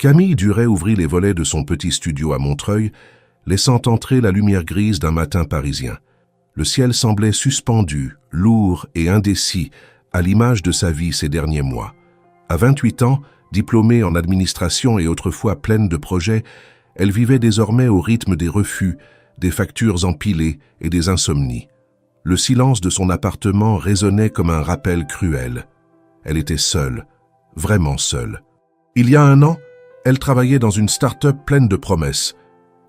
Camille Duret ouvrit les volets de son petit studio à Montreuil, laissant entrer la lumière grise d'un matin parisien. Le ciel semblait suspendu, lourd et indécis, à l'image de sa vie ces derniers mois. À 28 ans, diplômée en administration et autrefois pleine de projets, elle vivait désormais au rythme des refus, des factures empilées et des insomnies. Le silence de son appartement résonnait comme un rappel cruel. Elle était seule, vraiment seule. Il y a 1 an, elle travaillait dans une start-up pleine de promesses,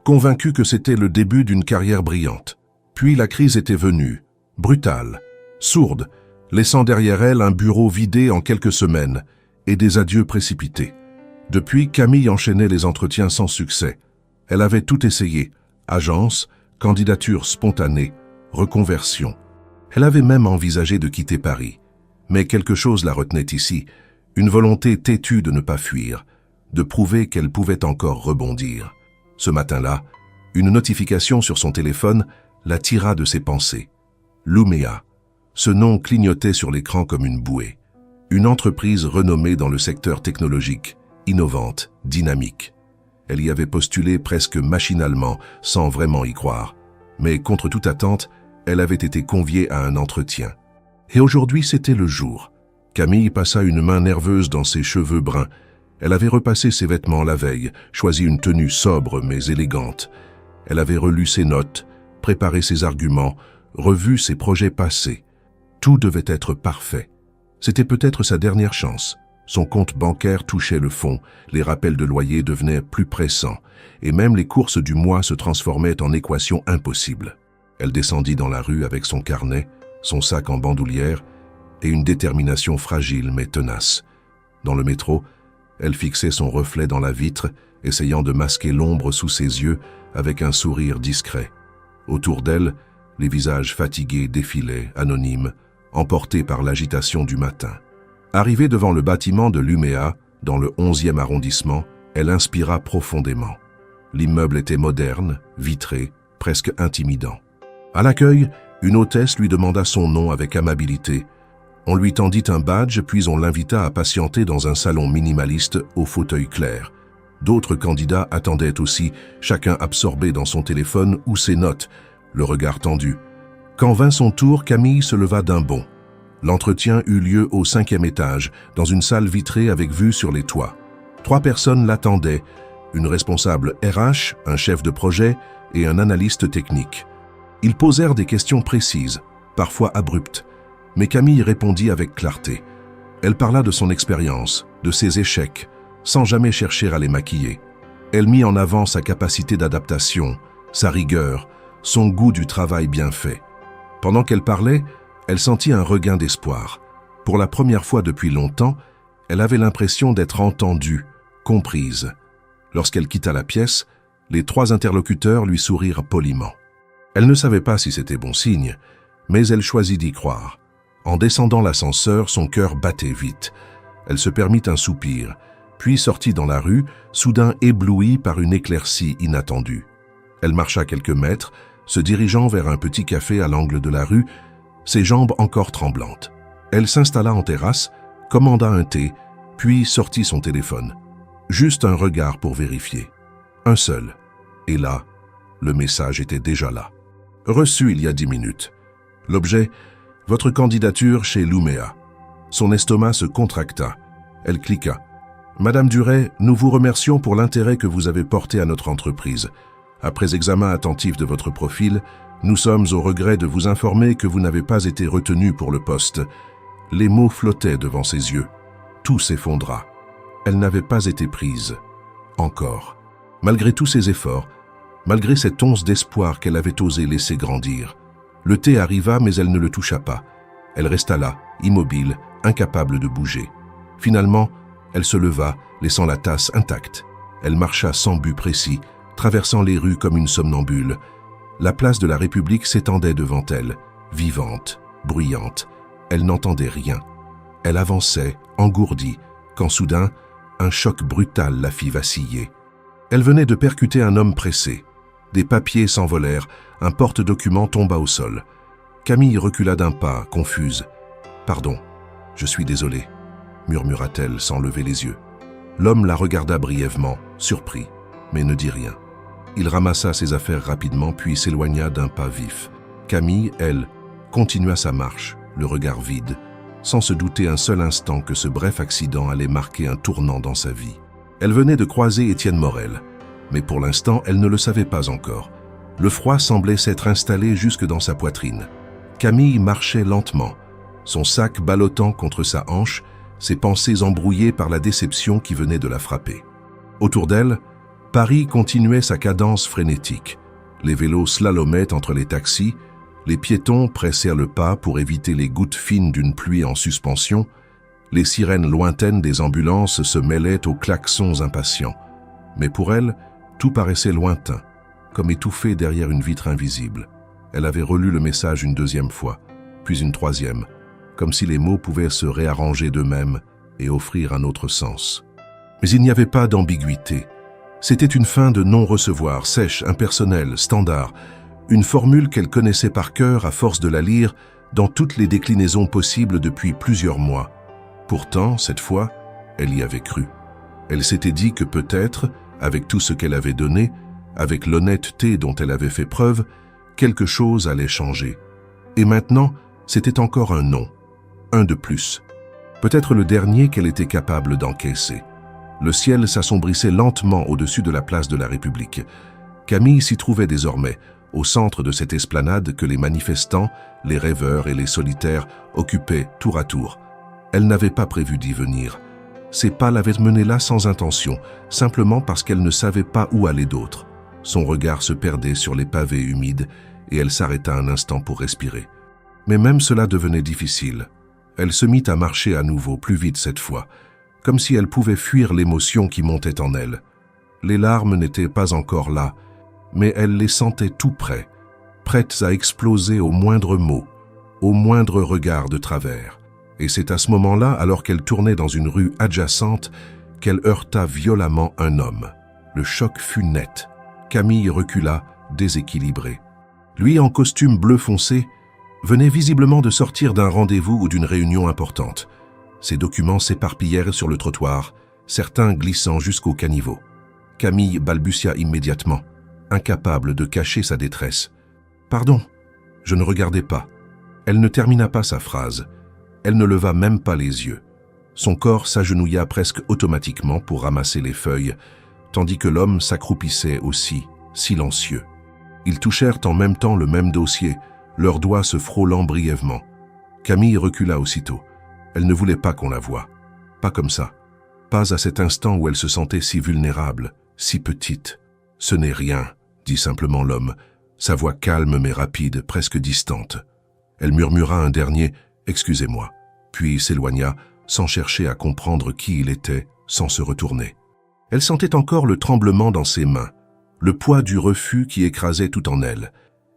convaincue que c'était le début d'une carrière brillante. Puis la crise était venue, brutale, sourde, laissant derrière elle un bureau vidé en quelques semaines et des adieux précipités. Depuis, Camille enchaînait les entretiens sans succès. Elle avait tout essayé, agence, candidature spontanée, reconversion. Elle avait même envisagé de quitter Paris. Mais quelque chose la retenait ici, une volonté têtue de ne pas fuir, de prouver qu'elle pouvait encore rebondir. Ce matin-là, une notification sur son téléphone la tira de ses pensées. Lumea. Ce nom clignotait sur l'écran comme une bouée. Une entreprise renommée dans le secteur technologique, innovante, dynamique. Elle y avait postulé presque machinalement, sans vraiment y croire. Mais contre toute attente, elle avait été conviée à un entretien. Et aujourd'hui, c'était le jour. Camille passa une main nerveuse dans ses cheveux bruns. Elle avait repassé ses vêtements la veille, choisi une tenue sobre mais élégante. Elle avait relu ses notes, préparé ses arguments, revu ses projets passés. Tout devait être parfait. C'était peut-être sa dernière chance. Son compte bancaire touchait le fond, les rappels de loyer devenaient plus pressants, et même les courses du mois se transformaient en équations impossibles. Elle descendit dans la rue avec son carnet, son sac en bandoulière, et une détermination fragile mais tenace. Dans le métro, elle fixait son reflet dans la vitre, essayant de masquer l'ombre sous ses yeux avec un sourire discret. Autour d'elle, les visages fatigués défilaient, anonymes, emportés par l'agitation du matin. Arrivée devant le bâtiment de Lumea, dans le 11e arrondissement, elle inspira profondément. L'immeuble était moderne, vitré, presque intimidant. À l'accueil, une hôtesse lui demanda son nom avec amabilité. On lui tendit un badge, puis on l'invita à patienter dans un salon minimaliste au fauteuil clair. D'autres candidats attendaient aussi, chacun absorbé dans son téléphone ou ses notes, le regard tendu. Quand vint son tour, Camille se leva d'un bond. L'entretien eut lieu au 5e étage, dans une salle vitrée avec vue sur les toits. 3 personnes l'attendaient, une responsable RH, un chef de projet et un analyste technique. Ils posèrent des questions précises, parfois abruptes, mais Camille répondit avec clarté. Elle parla de son expérience, de ses échecs, sans jamais chercher à les maquiller. Elle mit en avant sa capacité d'adaptation, sa rigueur, son goût du travail bien fait. Pendant qu'elle parlait, elle sentit un regain d'espoir. Pour la première fois depuis longtemps, elle avait l'impression d'être entendue, comprise. Lorsqu'elle quitta la pièce, les 3 interlocuteurs lui sourirent poliment. Elle ne savait pas si c'était bon signe, mais elle choisit d'y croire. En descendant l'ascenseur, son cœur battait vite. Elle se permit un soupir, puis sortit dans la rue, soudain éblouie par une éclaircie inattendue. Elle marcha quelques mètres, se dirigeant vers un petit café à l'angle de la rue, ses jambes encore tremblantes. Elle s'installa en terrasse, commanda un thé, puis sortit son téléphone. Juste un regard pour vérifier. Un seul. Et là, le message était déjà là. Reçu il y a 10 minutes. L'objet, votre candidature chez Lumea. Son estomac se contracta. Elle cliqua. Madame Duret, nous vous remercions pour l'intérêt que vous avez porté à notre entreprise. Après examen attentif de votre profil, nous sommes au regret de vous informer que vous n'avez pas été retenu pour le poste. Les mots flottaient devant ses yeux. Tout s'effondra. Elle n'avait pas été prise. Encore. Malgré tous ses efforts, malgré cette once d'espoir qu'elle avait osé laisser grandir. Le thé arriva, mais elle ne le toucha pas. Elle resta là, immobile, incapable de bouger. Finalement, elle se leva, laissant la tasse intacte. Elle marcha sans but précis, traversant les rues comme une somnambule. La place de la République s'étendait devant elle, vivante, bruyante. Elle n'entendait rien. Elle avançait, engourdie, quand soudain, un choc brutal la fit vaciller. Elle venait de percuter un homme pressé. Des papiers s'envolèrent, un porte-document tomba au sol. Camille recula d'un pas, confuse. « Pardon, je suis désolée », murmura-t-elle sans lever les yeux. L'homme la regarda brièvement, surpris, mais ne dit rien. Il ramassa ses affaires rapidement, puis s'éloigna d'un pas vif. Camille, elle, continua sa marche, le regard vide, sans se douter un seul instant que ce bref accident allait marquer un tournant dans sa vie. Elle venait de croiser Étienne Morel, mais pour l'instant, elle ne le savait pas encore. Le froid semblait s'être installé jusque dans sa poitrine. Camille marchait lentement, son sac ballottant contre sa hanche, ses pensées embrouillées par la déception qui venait de la frapper. Autour d'elle, Paris continuait sa cadence frénétique. Les vélos slalomaient entre les taxis, les piétons pressèrent le pas pour éviter les gouttes fines d'une pluie en suspension, les sirènes lointaines des ambulances se mêlaient aux klaxons impatients. Mais pour elle, tout paraissait lointain, comme étouffé derrière une vitre invisible. Elle avait relu le message une deuxième fois, puis une troisième, comme si les mots pouvaient se réarranger d'eux-mêmes et offrir un autre sens. Mais il n'y avait pas d'ambiguïté. C'était une fin de non-recevoir, sèche, impersonnelle, standard, une formule qu'elle connaissait par cœur à force de la lire dans toutes les déclinaisons possibles depuis plusieurs mois. Pourtant, cette fois, elle y avait cru. Elle s'était dit que peut-être, avec tout ce qu'elle avait donné, avec l'honnêteté dont elle avait fait preuve, quelque chose allait changer. Et maintenant, c'était encore un non, un de plus. Peut-être le dernier qu'elle était capable d'encaisser. Le ciel s'assombrissait lentement au-dessus de la place de la République. Camille s'y trouvait désormais, au centre de cette esplanade que les manifestants, les rêveurs et les solitaires occupaient tour à tour. Elle n'avait pas prévu d'y venir. Ses pas l'avaient menée là sans intention, simplement parce qu'elle ne savait pas où aller d'autre. Son regard se perdait sur les pavés humides et elle s'arrêta un instant pour respirer. Mais même cela devenait difficile. Elle se mit à marcher à nouveau, plus vite cette fois, comme si elle pouvait fuir l'émotion qui montait en elle. Les larmes n'étaient pas encore là, mais elle les sentait tout près, prêtes à exploser au moindre mot, au moindre regard de travers. Et c'est à ce moment-là, alors qu'elle tournait dans une rue adjacente, qu'elle heurta violemment un homme. Le choc fut net. Camille recula, déséquilibrée. Lui, en costume bleu foncé, venait visiblement de sortir d'un rendez-vous ou d'une réunion importante. Ses documents s'éparpillèrent sur le trottoir, certains glissant jusqu'au caniveau. Camille balbutia immédiatement, incapable de cacher sa détresse. « Pardon, je ne regardais pas. » Elle ne termina pas sa phrase. Elle ne leva même pas les yeux. Son corps s'agenouilla presque automatiquement pour ramasser les feuilles, tandis que l'homme s'accroupissait aussi, silencieux. Ils touchèrent en même temps le même dossier, leurs doigts se frôlant brièvement. Camille recula aussitôt. Elle ne voulait pas qu'on la voie. Pas comme ça. Pas à cet instant où elle se sentait si vulnérable, si petite. « Ce n'est rien », dit simplement l'homme, sa voix calme mais rapide, presque distante. Elle murmura un dernier « Excusez-moi », puis s'éloigna, sans chercher à comprendre qui il était, sans se retourner. Elle sentait encore le tremblement dans ses mains, le poids du refus qui écrasait tout en elle.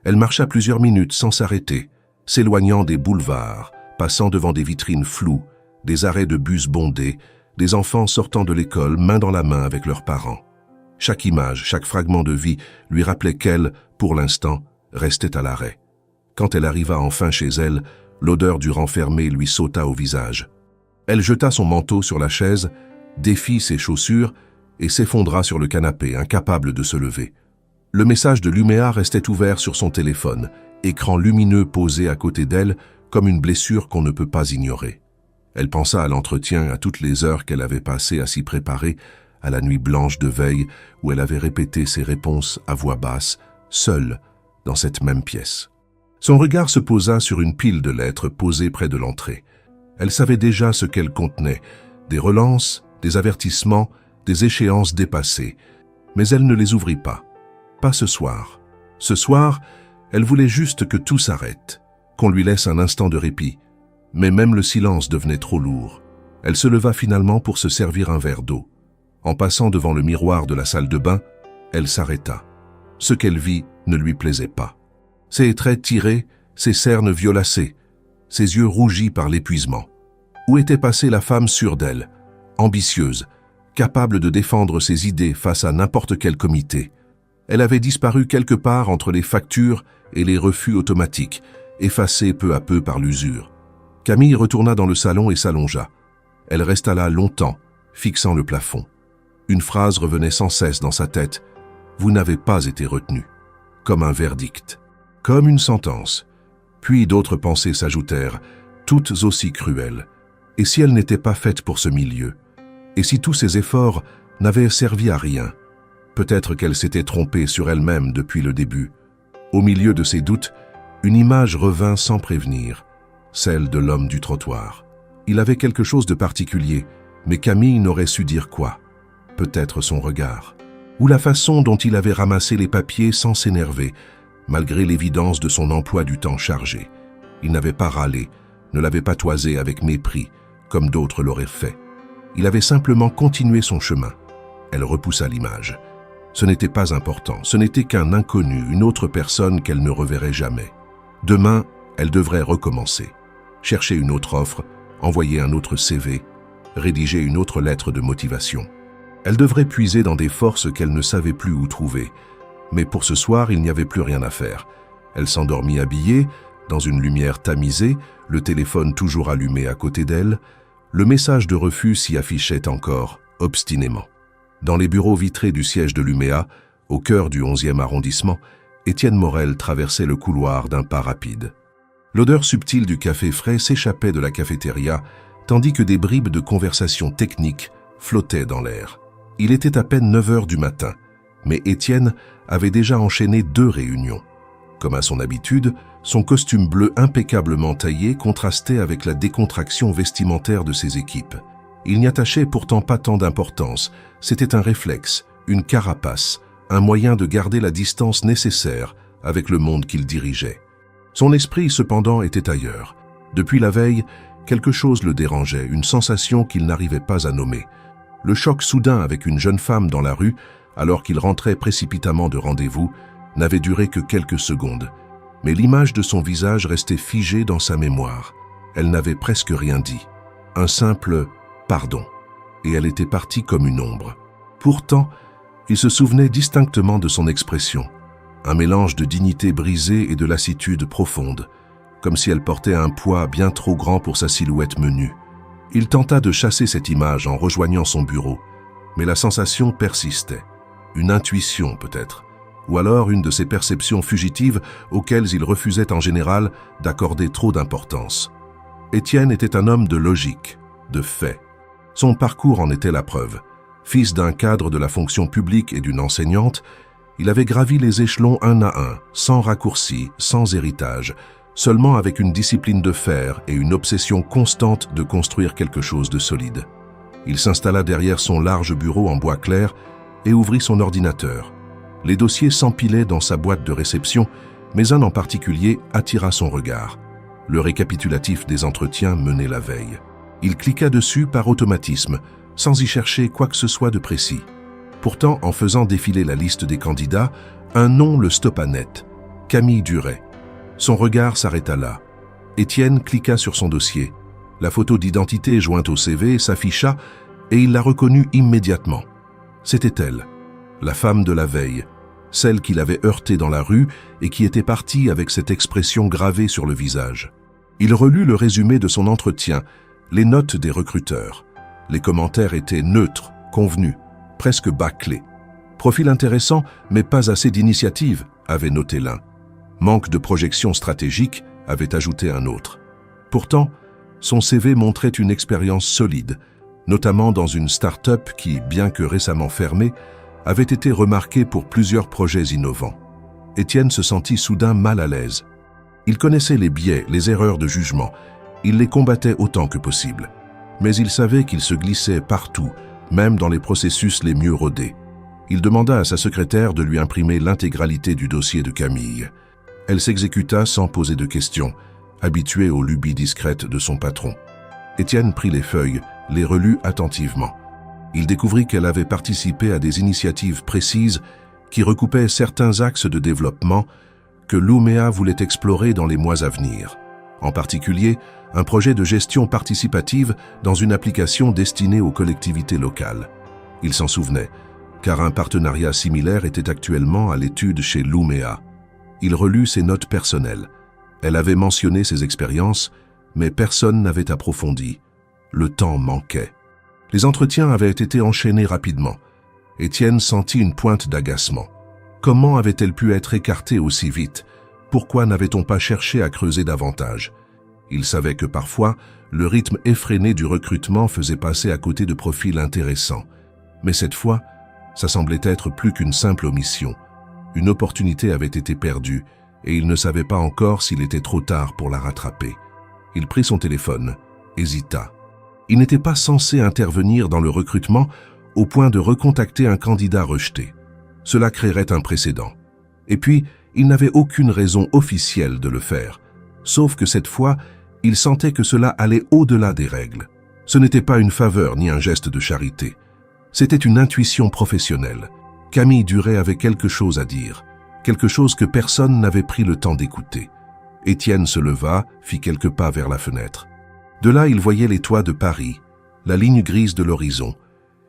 Elle marcha plusieurs minutes sans s'arrêter, s'éloignant des boulevards, passant devant des vitrines floues, des arrêts de bus bondés, des enfants sortant de l'école, main dans la main avec leurs parents. Chaque image, chaque fragment de vie lui rappelait qu'elle, pour l'instant, restait à l'arrêt. Quand elle arriva enfin chez elle, l'odeur du renfermé lui sauta au visage. Elle jeta son manteau sur la chaise, défit ses chaussures et s'effondra sur le canapé, incapable de se lever. Le message de Luméa restait ouvert sur son téléphone, écran lumineux posé à côté d'elle, comme une blessure qu'on ne peut pas ignorer. Elle pensa à l'entretien, à toutes les heures qu'elle avait passées à s'y préparer, à la nuit blanche de veille où elle avait répété ses réponses à voix basse, seule, dans cette même pièce. Son regard se posa sur une pile de lettres posées près de l'entrée. Elle savait déjà ce qu'elles contenaient, des relances, des avertissements, des échéances dépassées, mais elle ne les ouvrit pas. Pas ce soir. Ce soir, elle voulait juste que tout s'arrête, qu'on lui laisse un instant de répit. Mais même le silence devenait trop lourd. Elle se leva finalement pour se servir un verre d'eau. En passant devant le miroir de la salle de bain, elle s'arrêta. Ce qu'elle vit ne lui plaisait pas. Ses traits tirés, ses cernes violacées, ses yeux rougis par l'épuisement. Où était passée la femme sûre d'elle, ambitieuse, capable de défendre ses idées face à n'importe quel comité? Elle avait disparu quelque part entre les factures et les refus automatiques, effacée peu à peu par l'usure. Camille retourna dans le salon et s'allongea. Elle resta là longtemps, fixant le plafond. Une phrase revenait sans cesse dans sa tête. « Vous n'avez pas été retenu », comme un verdict, comme une sentence. Puis d'autres pensées s'ajoutèrent, toutes aussi cruelles. Et si elle n'était pas faite pour ce milieu? Et si tous ses efforts n'avaient servi à rien? Peut-être qu'elle s'était trompée sur elle-même depuis le début. Au milieu de ses doutes, une image revint sans prévenir, celle de l'homme du trottoir. Il avait quelque chose de particulier, mais Camille n'aurait su dire quoi. Peut-être son regard, ou la façon dont il avait ramassé les papiers sans s'énerver, malgré l'évidence de son emploi du temps chargé. Il n'avait pas râlé, ne l'avait pas toisé avec mépris, comme d'autres l'auraient fait. Il avait simplement continué son chemin. Elle repoussa l'image. Ce n'était pas important, ce n'était qu'un inconnu, une autre personne qu'elle ne reverrait jamais. Demain, elle devrait recommencer. Chercher une autre offre, envoyer un autre CV, rédiger une autre lettre de motivation. Elle devrait puiser dans des forces qu'elle ne savait plus où trouver. Mais pour ce soir, il n'y avait plus rien à faire. Elle s'endormit habillée, dans une lumière tamisée, le téléphone toujours allumé à côté d'elle. Le message de refus s'y affichait encore, obstinément. Dans les bureaux vitrés du siège de l'UMEA, au cœur du 11e arrondissement, Étienne Morel traversait le couloir d'un pas rapide. L'odeur subtile du café frais s'échappait de la cafétéria, tandis que des bribes de conversation technique flottaient dans l'air. Il était à peine 9 heures du matin, mais Étienne avait déjà enchaîné 2 réunions. Comme à son habitude, son costume bleu impeccablement taillé contrastait avec la décontraction vestimentaire de ses équipes. Il n'y attachait pourtant pas tant d'importance, c'était un réflexe, une carapace, un moyen de garder la distance nécessaire avec le monde qu'il dirigeait. Son esprit, cependant, était ailleurs. Depuis la veille, quelque chose le dérangeait, une sensation qu'il n'arrivait pas à nommer. Le choc soudain avec une jeune femme dans la rue, alors qu'il rentrait précipitamment de rendez-vous, n'avait duré que quelques secondes. Mais l'image de son visage restait figée dans sa mémoire. Elle n'avait presque rien dit. Un simple « pardon ». Et elle était partie comme une ombre. Pourtant, il se souvenait distinctement de son expression. Un mélange de dignité brisée et de lassitude profonde, comme si elle portait un poids bien trop grand pour sa silhouette menue. Il tenta de chasser cette image en rejoignant son bureau, mais la sensation persistait. Une intuition peut-être, ou alors une de ces perceptions fugitives auxquelles il refusait en général d'accorder trop d'importance. Étienne était un homme de logique, de faits. Son parcours en était la preuve. Fils d'un cadre de la fonction publique et d'une enseignante, il avait gravi les échelons un à un, sans raccourci, sans héritage, seulement avec une discipline de fer et une obsession constante de construire quelque chose de solide. Il s'installa derrière son large bureau en bois clair et ouvrit son ordinateur. Les dossiers s'empilaient dans sa boîte de réception, mais un en particulier attira son regard. Le récapitulatif des entretiens menés la veille. Il cliqua dessus par automatisme, sans y chercher quoi que ce soit de précis. Pourtant, en faisant défiler la liste des candidats, un nom le stoppa net. Camille Duret. Son regard s'arrêta là. Étienne cliqua sur son dossier. La photo d'identité jointe au CV s'afficha et il la reconnut immédiatement. C'était elle, la femme de la veille, celle qu'il avait heurtée dans la rue et qui était partie avec cette expression gravée sur le visage. Il relut le résumé de son entretien, les notes des recruteurs. Les commentaires étaient neutres, convenus, presque bâclés. Profil intéressant, mais pas assez d'initiative, avait noté l'un. Manque de projection stratégique, avait ajouté un autre. Pourtant, son CV montrait une expérience solide, notamment dans une start-up qui, bien que récemment fermée, avait été remarquée pour plusieurs projets innovants. Étienne se sentit soudain mal à l'aise. Il connaissait les biais, les erreurs de jugement. Il les combattait autant que possible. Mais il savait qu'il se glissait partout, même dans les processus les mieux rodés. Il demanda à sa secrétaire de lui imprimer l'intégralité du dossier de Camille. Elle s'exécuta sans poser de questions, habituée aux lubies discrètes de son patron. Étienne prit les feuilles, les relut attentivement. Il découvrit qu'elle avait participé à des initiatives précises qui recoupaient certains axes de développement que l'UMEA voulait explorer dans les mois à venir. En particulier, un projet de gestion participative dans une application destinée aux collectivités locales. Il s'en souvenait, car un partenariat similaire était actuellement à l'étude chez l'UMEA. Il relut ses notes personnelles. Elle avait mentionné ses expériences, mais personne n'avait approfondi. Le temps manquait. Les entretiens avaient été enchaînés rapidement. Étienne sentit une pointe d'agacement. Comment avait-elle pu être écartée aussi vite? Pourquoi n'avait-on pas cherché à creuser davantage? Il savait que parfois, le rythme effréné du recrutement faisait passer à côté de profils intéressants. Mais cette fois, ça semblait être plus qu'une simple omission. Une opportunité avait été perdue et il ne savait pas encore s'il était trop tard pour la rattraper. Il prit son téléphone, hésita. Il n'était pas censé intervenir dans le recrutement au point de recontacter un candidat rejeté. Cela créerait un précédent. Et puis, il n'avait aucune raison officielle de le faire. Sauf que cette fois, il sentait que cela allait au-delà des règles. Ce n'était pas une faveur ni un geste de charité. C'était une intuition professionnelle. Camille Duret avait quelque chose à dire, quelque chose que personne n'avait pris le temps d'écouter. Étienne se leva, fit quelques pas vers la fenêtre. De là, il voyait les toits de Paris, la ligne grise de l'horizon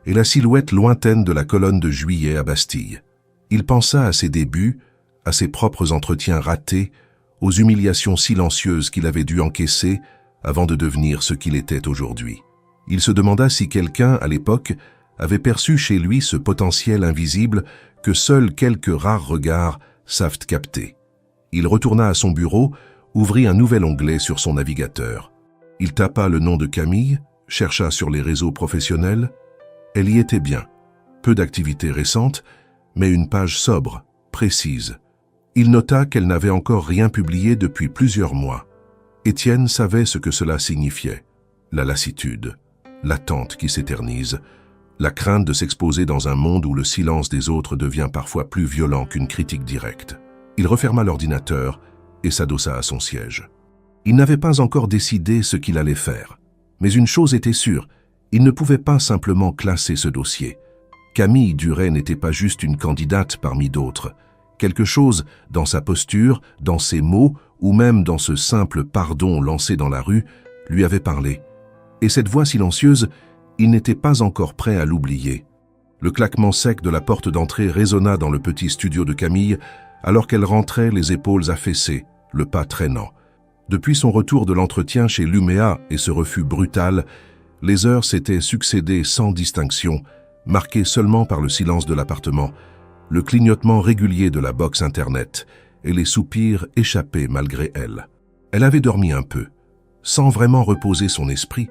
et la silhouette lointaine de la colonne de Juillet à Bastille. Il pensa à ses débuts, à ses propres entretiens ratés, aux humiliations silencieuses qu'il avait dû encaisser avant de devenir ce qu'il était aujourd'hui. Il se demanda si quelqu'un, à l'époque, avait perçu chez lui ce potentiel invisible que seuls quelques rares regards savent capter. Il retourna à son bureau, ouvrit un nouvel onglet sur son navigateur. Il tapa le nom de Camille, chercha sur les réseaux professionnels. Elle y était bien. Peu d'activités récentes, mais une page sobre, précise. Il nota qu'elle n'avait encore rien publié depuis plusieurs mois. Étienne savait ce que cela signifiait. La lassitude, l'attente qui s'éternise, la crainte de s'exposer dans un monde où le silence des autres devient parfois plus violent qu'une critique directe. Il referma l'ordinateur et s'adossa à son siège. Il n'avait pas encore décidé ce qu'il allait faire. Mais une chose était sûre, il ne pouvait pas simplement classer ce dossier. Camille Duret n'était pas juste une candidate parmi d'autres. Quelque chose dans sa posture, dans ses mots, ou même dans ce simple pardon lancé dans la rue, lui avait parlé. Et cette voix silencieuse, il n'était pas encore prêt à l'oublier. Le claquement sec de la porte d'entrée résonna dans le petit studio de Camille, alors qu'elle rentrait les épaules affaissées, le pas traînant. Depuis son retour de l'entretien chez Luméa et ce refus brutal, les heures s'étaient succédé sans distinction, marquées seulement par le silence de l'appartement, le clignotement régulier de la box Internet et les soupirs échappés malgré elle. Elle avait dormi un peu, sans vraiment reposer son esprit,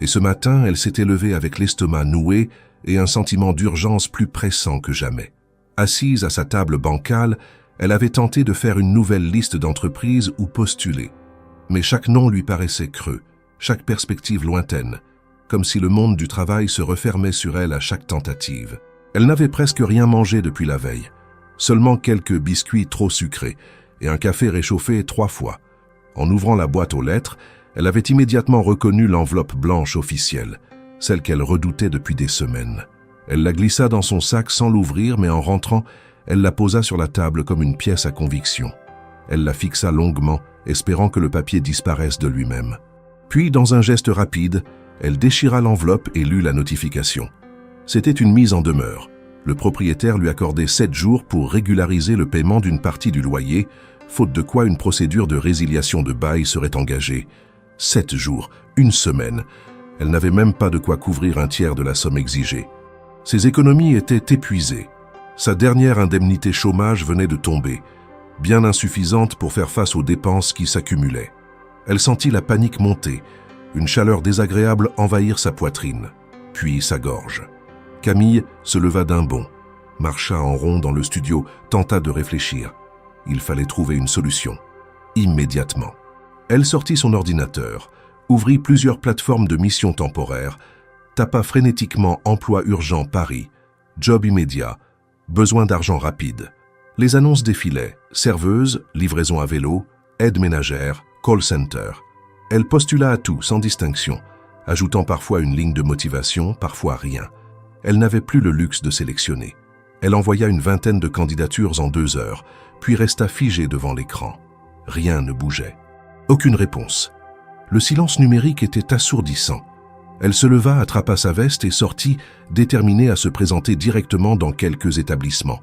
et ce matin, elle s'était levée avec l'estomac noué et un sentiment d'urgence plus pressant que jamais. Assise à sa table bancale, elle avait tenté de faire une nouvelle liste d'entreprises où postuler. Mais chaque nom lui paraissait creux, chaque perspective lointaine, comme si le monde du travail se refermait sur elle à chaque tentative. Elle n'avait presque rien mangé depuis la veille, seulement quelques biscuits trop sucrés et un café réchauffé 3 fois. En ouvrant la boîte aux lettres, elle avait immédiatement reconnu l'enveloppe blanche officielle, celle qu'elle redoutait depuis des semaines. Elle la glissa dans son sac sans l'ouvrir, mais en rentrant, elle la posa sur la table comme une pièce à conviction. Elle la fixa longuement, espérant que le papier disparaisse de lui-même. Puis, dans un geste rapide, elle déchira l'enveloppe et lut la notification. C'était une mise en demeure. Le propriétaire lui accordait 7 jours pour régulariser le paiement d'une partie du loyer, faute de quoi une procédure de résiliation de bail serait engagée. 7 jours, 1 semaine. Elle n'avait même pas de quoi couvrir un tiers de la somme exigée. Ses économies étaient épuisées. Sa dernière indemnité chômage venait de tomber, bien insuffisante pour faire face aux dépenses qui s'accumulaient. Elle sentit la panique monter, une chaleur désagréable envahir sa poitrine, puis sa gorge. Camille se leva d'un bond, marcha en rond dans le studio, tenta de réfléchir. Il fallait trouver une solution, immédiatement. Elle sortit son ordinateur, ouvrit plusieurs plateformes de missions temporaires, tapa frénétiquement emploi urgent Paris, job immédiat, besoin d'argent rapide. Les annonces défilaient, serveuse, livraison à vélo, aide ménagère, call center. Elle postula à tout, sans distinction, ajoutant parfois une ligne de motivation, parfois rien. Elle n'avait plus le luxe de sélectionner. Elle envoya une vingtaine de candidatures en 2 heures, puis resta figée devant l'écran. Rien ne bougeait. Aucune réponse. Le silence numérique était assourdissant. Elle se leva, attrapa sa veste et sortit, déterminée à se présenter directement dans quelques établissements.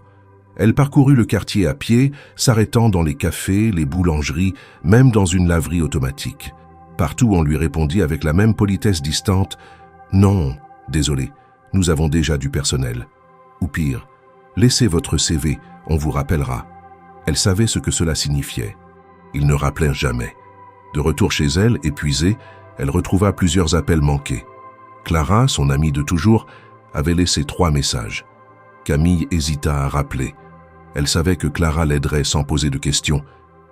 Elle parcourut le quartier à pied, s'arrêtant dans les cafés, les boulangeries, même dans une laverie automatique. Partout, on lui répondit avec la même politesse distante « Non, Désolé, nous avons déjà du personnel. Ou pire, laissez votre CV, on vous rappellera. Elle savait ce que cela signifiait. Ils ne rappelèrent jamais. De retour chez elle, épuisée, elle retrouva plusieurs appels manqués. Clara, son amie de toujours, avait laissé 3 messages. Camille hésita à rappeler. Elle savait que Clara l'aiderait sans poser de questions,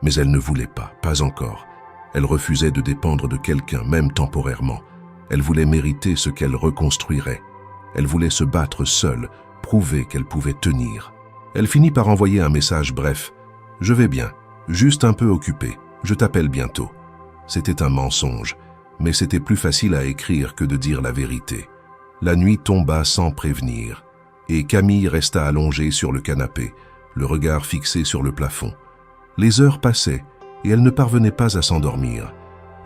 mais elle ne voulait pas encore. Elle refusait de dépendre de quelqu'un, même temporairement. Elle voulait mériter ce qu'elle reconstruirait. Elle voulait se battre seule, prouver qu'elle pouvait tenir. Elle finit par envoyer un message bref. « Je vais bien, juste un peu occupée, je t'appelle bientôt. » C'était un mensonge, mais c'était plus facile à écrire que de dire la vérité. La nuit tomba sans prévenir, et Camille resta allongée sur le canapé, le regard fixé sur le plafond. Les heures passaient, et elle ne parvenait pas à s'endormir.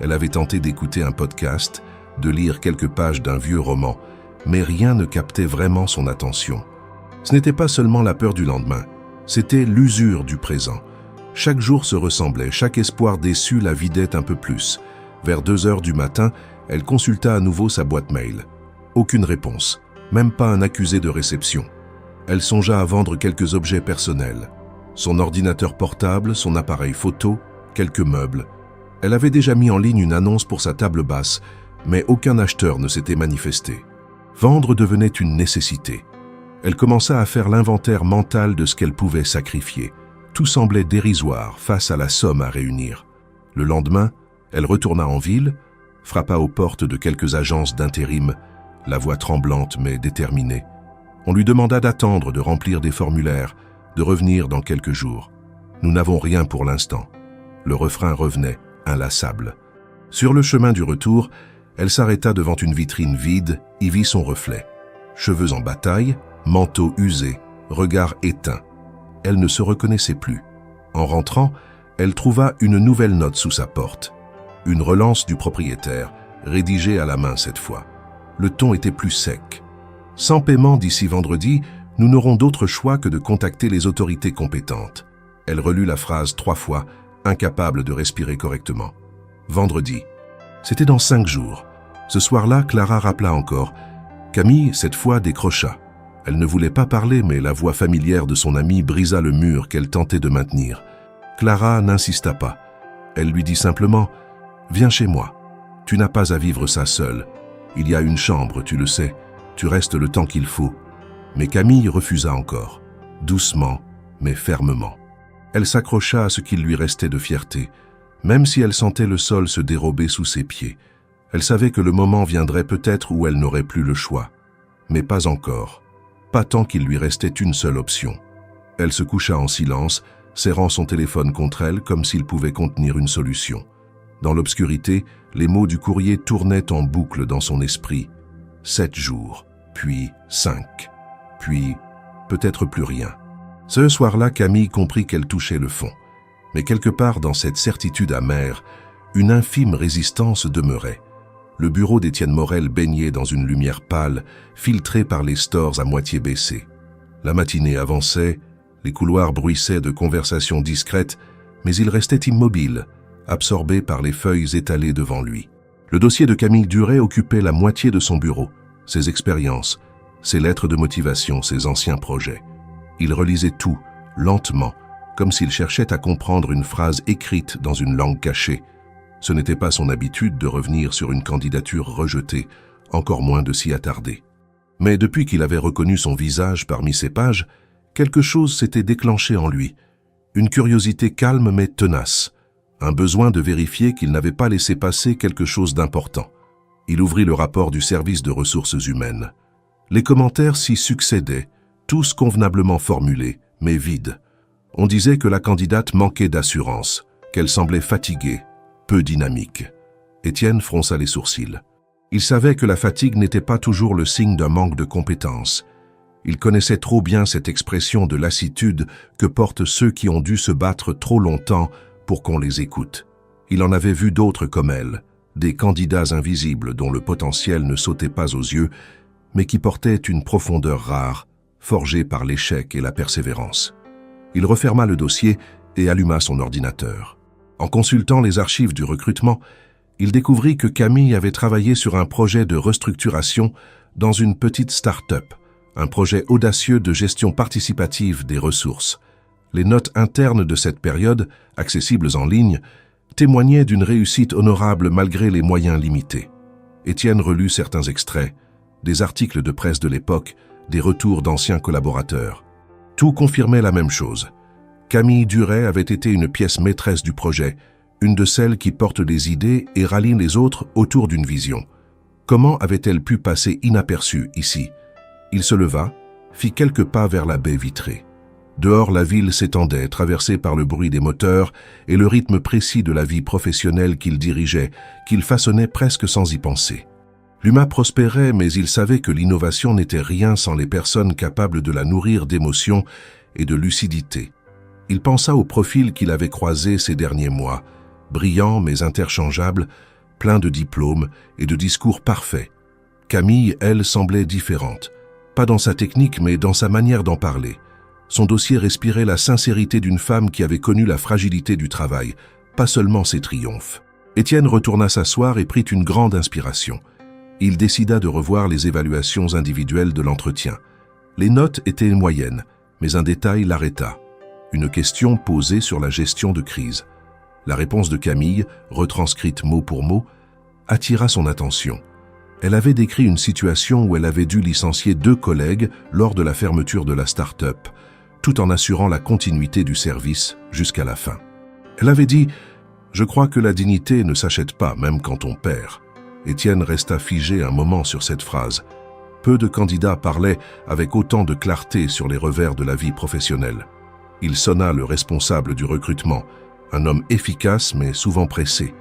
Elle avait tenté d'écouter un podcast, de lire quelques pages d'un vieux roman, mais rien ne captait vraiment son attention. Ce n'était pas seulement la peur du lendemain, c'était l'usure du présent. Chaque jour se ressemblait, chaque espoir déçu la vidait un peu plus. Vers 2 heures du matin, elle consulta à nouveau sa boîte mail. Aucune réponse, même pas un accusé de réception. Elle songea à vendre quelques objets personnels. Son ordinateur portable, son appareil photo, quelques meubles. Elle avait déjà mis en ligne une annonce pour sa table basse, mais aucun acheteur ne s'était manifesté. Vendre devenait une nécessité. Elle commença à faire l'inventaire mental de ce qu'elle pouvait sacrifier. Tout semblait dérisoire face à la somme à réunir. Le lendemain, elle retourna en ville, frappa aux portes de quelques agences d'intérim, la voix tremblante mais déterminée. On lui demanda d'attendre, de remplir des formulaires, de revenir dans quelques jours. Nous n'avons rien pour l'instant. Le refrain revenait, inlassable. Sur le chemin du retour, elle s'arrêta devant une vitrine vide, y vit son reflet. Cheveux en bataille, manteau usé, regard éteint. Elle ne se reconnaissait plus. En rentrant, elle trouva une nouvelle note sous sa porte. Une relance du propriétaire, rédigée à la main cette fois. Le ton était plus sec. « Sans paiement d'ici vendredi, nous n'aurons d'autre choix que de contacter les autorités compétentes. » Elle relut la phrase 3 fois, incapable de respirer correctement. Vendredi. C'était dans 5 jours. Ce soir-là, Clara rappela encore. Camille, cette fois, décrocha. Elle ne voulait pas parler, mais la voix familière de son amie brisa le mur qu'elle tentait de maintenir. Clara n'insista pas. Elle lui dit simplement « Viens chez moi. Tu n'as pas à vivre ça seule. Il y a une chambre, tu le sais. Tu restes le temps qu'il faut. » Mais Camille refusa encore, doucement, mais fermement. Elle s'accrocha à ce qu'il lui restait de fierté, même si elle sentait le sol se dérober sous ses pieds. Elle savait que le moment viendrait peut-être où elle n'aurait plus le choix. Mais pas encore. Pas tant qu'il lui restait une seule option. Elle se coucha en silence, serrant son téléphone contre elle comme s'il pouvait contenir une solution. Dans l'obscurité, les mots du courrier tournaient en boucle dans son esprit. 7 jours, puis 5, puis peut-être plus rien. Ce soir-là, Camille comprit qu'elle touchait le fond. Mais quelque part dans cette certitude amère, une infime résistance demeurait. Le bureau d'Étienne Morel baignait dans une lumière pâle, filtrée par les stores à moitié baissés. La matinée avançait, les couloirs bruissaient de conversations discrètes, mais il restait immobile, absorbé par les feuilles étalées devant lui. Le dossier de Camille Duret occupait la moitié de son bureau, ses expériences, ses lettres de motivation, ses anciens projets. Il relisait tout, lentement, comme s'il cherchait à comprendre une phrase écrite dans une langue cachée. Ce n'était pas son habitude de revenir sur une candidature rejetée, encore moins de s'y attarder. Mais depuis qu'il avait reconnu son visage parmi ces pages, quelque chose s'était déclenché en lui. Une curiosité calme mais tenace, un besoin de vérifier qu'il n'avait pas laissé passer quelque chose d'important. Il ouvrit le rapport du service de ressources humaines. Les commentaires s'y succédaient, tous convenablement formulés, mais vides. On disait que la candidate manquait d'assurance, qu'elle semblait fatiguée, peu dynamique. Étienne fronça les sourcils. Il savait que la fatigue n'était pas toujours le signe d'un manque de compétences. Il connaissait trop bien cette expression de lassitude que portent ceux qui ont dû se battre trop longtemps pour qu'on les écoute. Il en avait vu d'autres comme elle, des candidats invisibles dont le potentiel ne sautait pas aux yeux, mais qui portaient une profondeur rare, forgée par l'échec et la persévérance. Il referma le dossier et alluma son ordinateur. En consultant les archives du recrutement, il découvrit que Camille avait travaillé sur un projet de restructuration dans une petite start-up, un projet audacieux de gestion participative des ressources. Les notes internes de cette période, accessibles en ligne, témoignaient d'une réussite honorable malgré les moyens limités. Étienne relut certains extraits, des articles de presse de l'époque, des retours d'anciens collaborateurs. Tout confirmait la même chose. Camille Duret avait été une pièce maîtresse du projet, une de celles qui portent des idées et rallient les autres autour d'une vision. Comment avait-elle pu passer inaperçue ici? Il se leva, fit quelques pas vers la baie vitrée. Dehors, la ville s'étendait, traversée par le bruit des moteurs et le rythme précis de la vie professionnelle qu'il dirigeait, qu'il façonnait presque sans y penser. L'humain prospérait, mais il savait que l'innovation n'était rien sans les personnes capables de la nourrir d'émotions et de lucidité. Il pensa aux profils qu'il avait croisés ces derniers mois, brillants mais interchangeables, pleins de diplômes et de discours parfaits. Camille, elle, semblait différente, pas dans sa technique mais dans sa manière d'en parler. Son dossier respirait la sincérité d'une femme qui avait connu la fragilité du travail, pas seulement ses triomphes. Étienne retourna s'asseoir et prit une grande inspiration. Il décida de revoir les évaluations individuelles de l'entretien. Les notes étaient moyennes, mais un détail l'arrêta. Une question posée sur la gestion de crise. La réponse de Camille, retranscrite mot pour mot, attira son attention. Elle avait décrit une situation où elle avait dû licencier 2 collègues lors de la fermeture de la start-up, tout en assurant la continuité du service jusqu'à la fin. Elle avait dit « Je crois que la dignité ne s'achète pas, même quand on perd ». Étienne resta figé un moment sur cette phrase. Peu de candidats parlaient avec autant de clarté sur les revers de la vie professionnelle. Il sonna le responsable du recrutement, un homme efficace mais souvent pressé.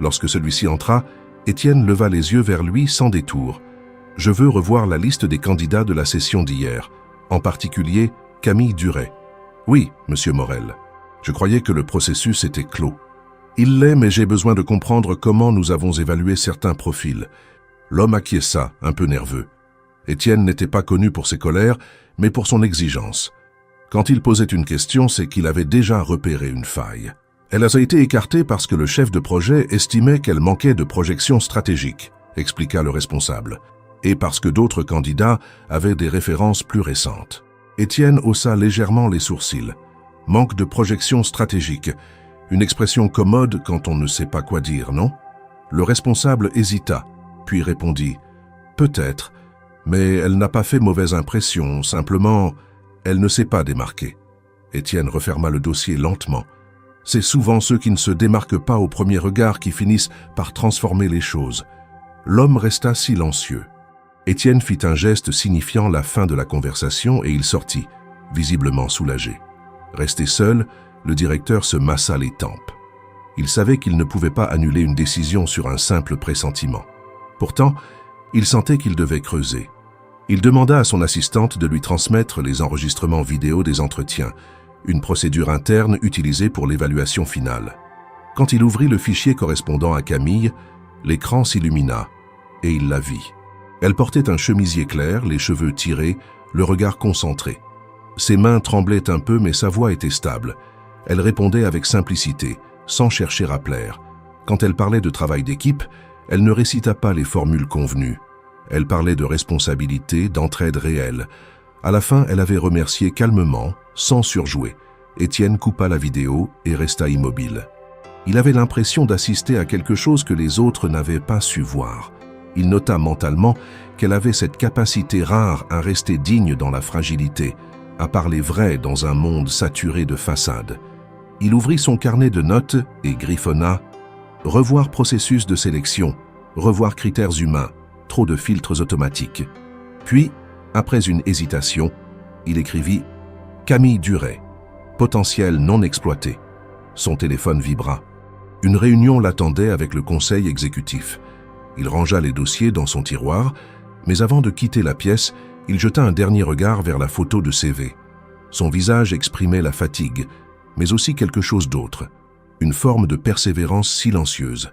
Lorsque celui-ci entra, Étienne leva les yeux vers lui sans détour. « Je veux revoir la liste des candidats de la session d'hier, en particulier Camille Duret. »« Oui, monsieur Morel. Je croyais que le processus était clos. » « Il l'est, mais j'ai besoin de comprendre comment nous avons évalué certains profils. » L'homme acquiesça, un peu nerveux. Étienne n'était pas connu pour ses colères, mais pour son exigence. Quand il posait une question, c'est qu'il avait déjà repéré une faille. Elle a été écartée parce que le chef de projet estimait qu'elle manquait de projection stratégique, expliqua le responsable, et parce que d'autres candidats avaient des références plus récentes. Étienne haussa légèrement les sourcils. Manque de projection stratégique. Une expression commode quand on ne sait pas quoi dire, non? Le responsable hésita, puis répondit « Peut-être, mais elle n'a pas fait mauvaise impression, simplement, elle ne s'est pas démarquée. » Étienne referma le dossier lentement. C'est souvent ceux qui ne se démarquent pas au premier regard qui finissent par transformer les choses. L'homme resta silencieux. Étienne fit un geste signifiant la fin de la conversation et il sortit, visiblement soulagé. Resté seul, le directeur se massa les tempes. Il savait qu'il ne pouvait pas annuler une décision sur un simple pressentiment. Pourtant, il sentait qu'il devait creuser. Il demanda à son assistante de lui transmettre les enregistrements vidéo des entretiens, une procédure interne utilisée pour l'évaluation finale. Quand il ouvrit le fichier correspondant à Camille, l'écran s'illumina et il la vit. Elle portait un chemisier clair, les cheveux tirés, le regard concentré. Ses mains tremblaient un peu mais sa voix était stable. Elle répondait avec simplicité, sans chercher à plaire. Quand elle parlait de travail d'équipe, elle ne récita pas les formules convenues. Elle parlait de responsabilité, d'entraide réelle. À la fin, elle avait remercié calmement, sans surjouer. Étienne coupa la vidéo et resta immobile. Il avait l'impression d'assister à quelque chose que les autres n'avaient pas su voir. Il nota mentalement qu'elle avait cette capacité rare à rester digne dans la fragilité, à parler vrai dans un monde saturé de façades. Il ouvrit son carnet de notes et griffonna « Revoir processus de sélection, revoir critères humains, trop de filtres automatiques. » Puis, après une hésitation, il écrivit « Camille Duret, potentiel non exploité. » Son téléphone vibra. Une réunion l'attendait avec le conseil exécutif. Il rangea les dossiers dans son tiroir, mais avant de quitter la pièce, il jeta un dernier regard vers la photo de CV. Son visage exprimait la fatigue, mais aussi quelque chose d'autre, une forme de persévérance silencieuse.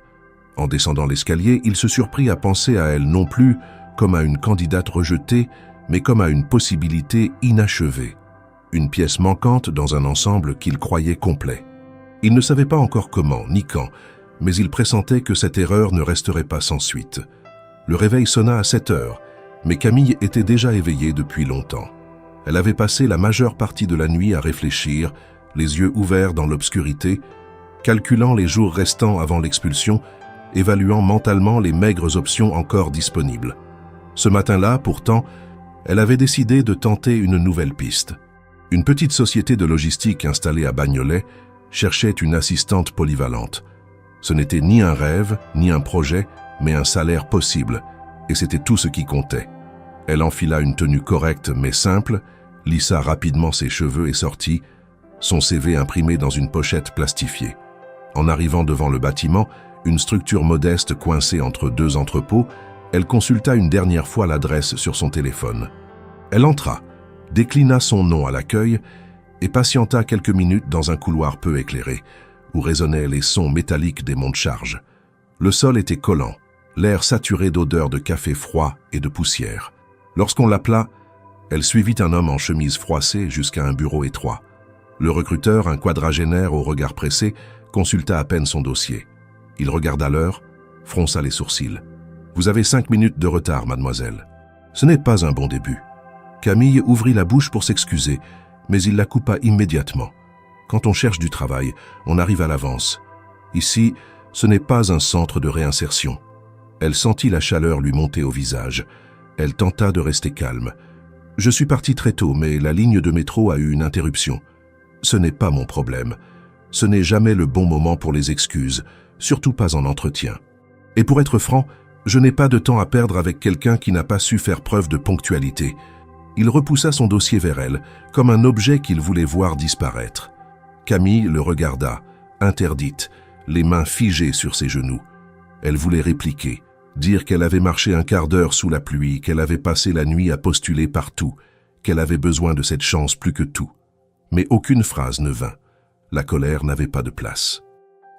En descendant l'escalier, il se surprit à penser à elle non plus comme à une candidate rejetée, mais comme à une possibilité inachevée, une pièce manquante dans un ensemble qu'il croyait complet. Il ne savait pas encore comment, ni quand, mais il pressentait que cette erreur ne resterait pas sans suite. Le réveil sonna à 7 heures, Mais Camille était déjà éveillée depuis longtemps. Elle avait passé la majeure partie de la nuit à réfléchir, les yeux ouverts dans l'obscurité, calculant les jours restants avant l'expulsion, évaluant mentalement les maigres options encore disponibles. Ce matin-là, pourtant, elle avait décidé de tenter une nouvelle piste. Une petite société de logistique installée à Bagnolet cherchait une assistante polyvalente. Ce n'était ni un rêve, ni un projet, mais un salaire possible, et c'était tout ce qui comptait. Elle enfila une tenue correcte mais simple, lissa rapidement ses cheveux et sortit, son CV imprimé dans une pochette plastifiée. En arrivant devant le bâtiment, une structure modeste coincée entre deux entrepôts, elle consulta une dernière fois l'adresse sur son téléphone. Elle entra, déclina son nom à l'accueil et patienta quelques minutes dans un couloir peu éclairé, où résonnaient les sons métalliques des monte-charges. Le sol était collant, l'air saturé d'odeurs de café froid et de poussière. Lorsqu'on l'appela, elle suivit un homme en chemise froissée jusqu'à un bureau étroit. Le recruteur, un quadragénaire au regard pressé, consulta à peine son dossier. Il regarda l'heure, fronça les sourcils. « Vous avez 5 minutes de retard, mademoiselle. » Ce n'est pas un bon début. Camille ouvrit la bouche pour s'excuser, mais il la coupa immédiatement. Quand on cherche du travail, on arrive à l'avance. Ici, ce n'est pas un centre de réinsertion. Elle sentit la chaleur lui monter au visage. Elle tenta de rester calme. « Je suis partie très tôt, mais la ligne de métro a eu une interruption. Ce n'est pas mon problème. Ce n'est jamais le bon moment pour les excuses, surtout pas en entretien. Et pour être franc, je n'ai pas de temps à perdre avec quelqu'un qui n'a pas su faire preuve de ponctualité. » Il repoussa son dossier vers elle, comme un objet qu'il voulait voir disparaître. Camille le regarda, interdite, les mains figées sur ses genoux. Elle voulait répliquer, dire qu'elle avait marché un quart d'heure sous la pluie, qu'elle avait passé la nuit à postuler partout, qu'elle avait besoin de cette chance plus que tout. Mais aucune phrase ne vint. La colère n'avait pas de place.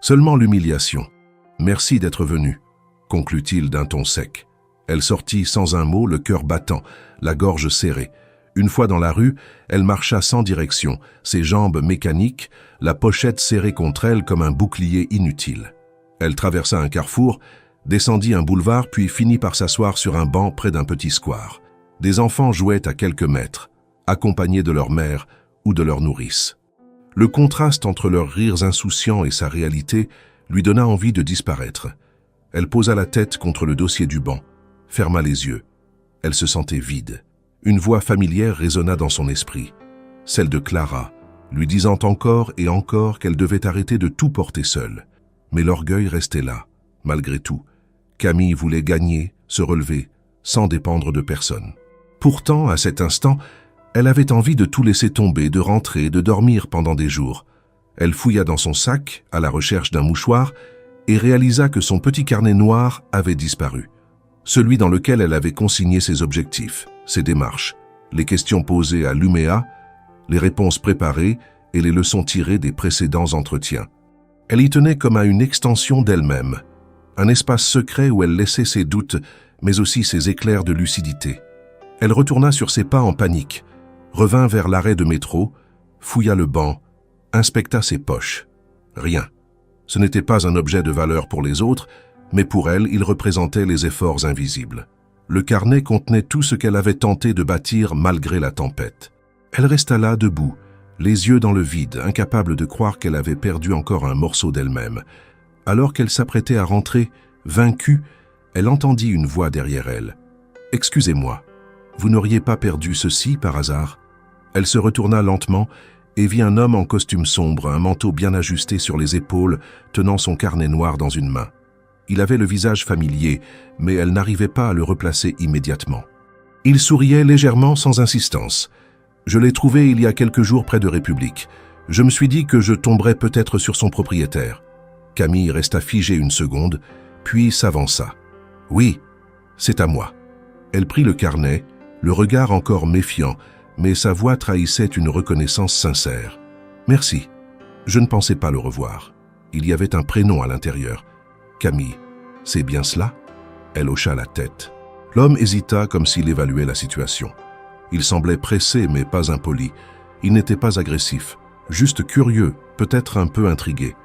Seulement l'humiliation. « Merci d'être venu », conclut-il d'un ton sec. Elle sortit sans un mot, le cœur battant, la gorge serrée. Une fois dans la rue, elle marcha sans direction, ses jambes mécaniques, la pochette serrée contre elle comme un bouclier inutile. Elle traversa un carrefour, descendit un boulevard puis finit par s'asseoir sur un banc près d'un petit square. Des enfants jouaient à quelques mètres, accompagnés de leur mère ou de leur nourrice. Le contraste entre leurs rires insouciants et sa réalité lui donna envie de disparaître. Elle posa la tête contre le dossier du banc, ferma les yeux. Elle se sentait vide. Une voix familière résonna dans son esprit, celle de Clara, lui disant encore et encore qu'elle devait arrêter de tout porter seule. Mais l'orgueil restait là, malgré tout. Camille voulait gagner, se relever, sans dépendre de personne. Pourtant, à cet instant, elle avait envie de tout laisser tomber, de rentrer, de dormir pendant des jours. Elle fouilla dans son sac, à la recherche d'un mouchoir, et réalisa que son petit carnet noir avait disparu. Celui dans lequel elle avait consigné ses objectifs, ses démarches, les questions posées à l'UMEA, les réponses préparées et les leçons tirées des précédents entretiens. Elle y tenait comme à une extension d'elle-même, un espace secret où elle laissait ses doutes, mais aussi ses éclairs de lucidité. Elle retourna sur ses pas en panique, revint vers l'arrêt de métro, fouilla le banc, inspecta ses poches. Rien. Ce n'était pas un objet de valeur pour les autres, mais pour elle, il représentait les efforts invisibles. Le carnet contenait tout ce qu'elle avait tenté de bâtir malgré la tempête. Elle resta là, debout, les yeux dans le vide, incapable de croire qu'elle avait perdu encore un morceau d'elle-même. Alors qu'elle s'apprêtait à rentrer, vaincue, elle entendit une voix derrière elle. « Excusez-moi, vous n'auriez pas perdu ceci par hasard ?» Elle se retourna lentement et vit un homme en costume sombre, un manteau bien ajusté sur les épaules, tenant son carnet noir dans une main. Il avait le visage familier, mais elle n'arrivait pas à le replacer immédiatement. Il souriait légèrement sans insistance. « Je l'ai trouvé il y a quelques jours près de République. Je me suis dit que je tomberais peut-être sur son propriétaire. » Camille resta figée une seconde, puis s'avança. « Oui, c'est à moi. » Elle prit le carnet, le regard encore méfiant, mais sa voix trahissait une reconnaissance sincère. « Merci. Je ne pensais pas le revoir. » Il y avait un prénom à l'intérieur. « Camille, c'est bien cela ?» Elle hocha la tête. L'homme hésita comme s'il évaluait la situation. Il semblait pressé mais pas impoli. Il n'était pas agressif, juste curieux, peut-être un peu intrigué.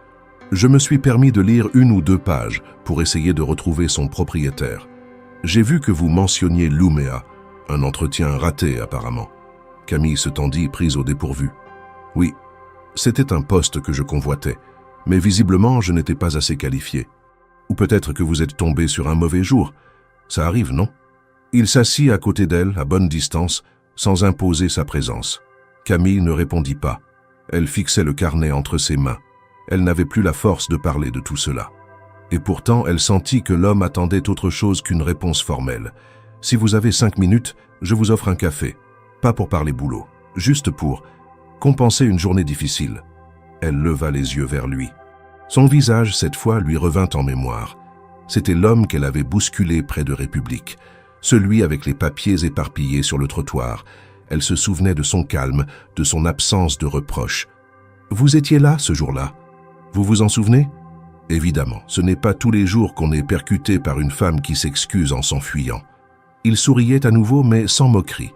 Je me suis permis de lire 1 ou 2 pages pour essayer de retrouver son propriétaire. J'ai vu que vous mentionniez Luméa, un entretien raté apparemment. Camille se tendit, prise au dépourvu. Oui, c'était un poste que je convoitais, mais visiblement je n'étais pas assez qualifié. Ou peut-être que vous êtes tombé sur un mauvais jour. Ça arrive, non? Il s'assit à côté d'elle, à bonne distance, sans imposer sa présence. Camille ne répondit pas. Elle fixait le carnet entre ses mains. Elle n'avait plus la force de parler de tout cela. Et pourtant, elle sentit que l'homme attendait autre chose qu'une réponse formelle. « Si vous avez 5 minutes, je vous offre un café. Pas pour parler boulot, juste pour compenser une journée difficile. » Elle leva les yeux vers lui. Son visage, cette fois, lui revint en mémoire. C'était l'homme qu'elle avait bousculé près de République, celui avec les papiers éparpillés sur le trottoir. Elle se souvenait de son calme, de son absence de reproche. « Vous étiez là ce jour-là. Vous vous en souvenez ?» Évidemment, ce n'est pas tous les jours qu'on est percuté par une femme qui s'excuse en s'enfuyant. Il souriait à nouveau, mais sans moquerie.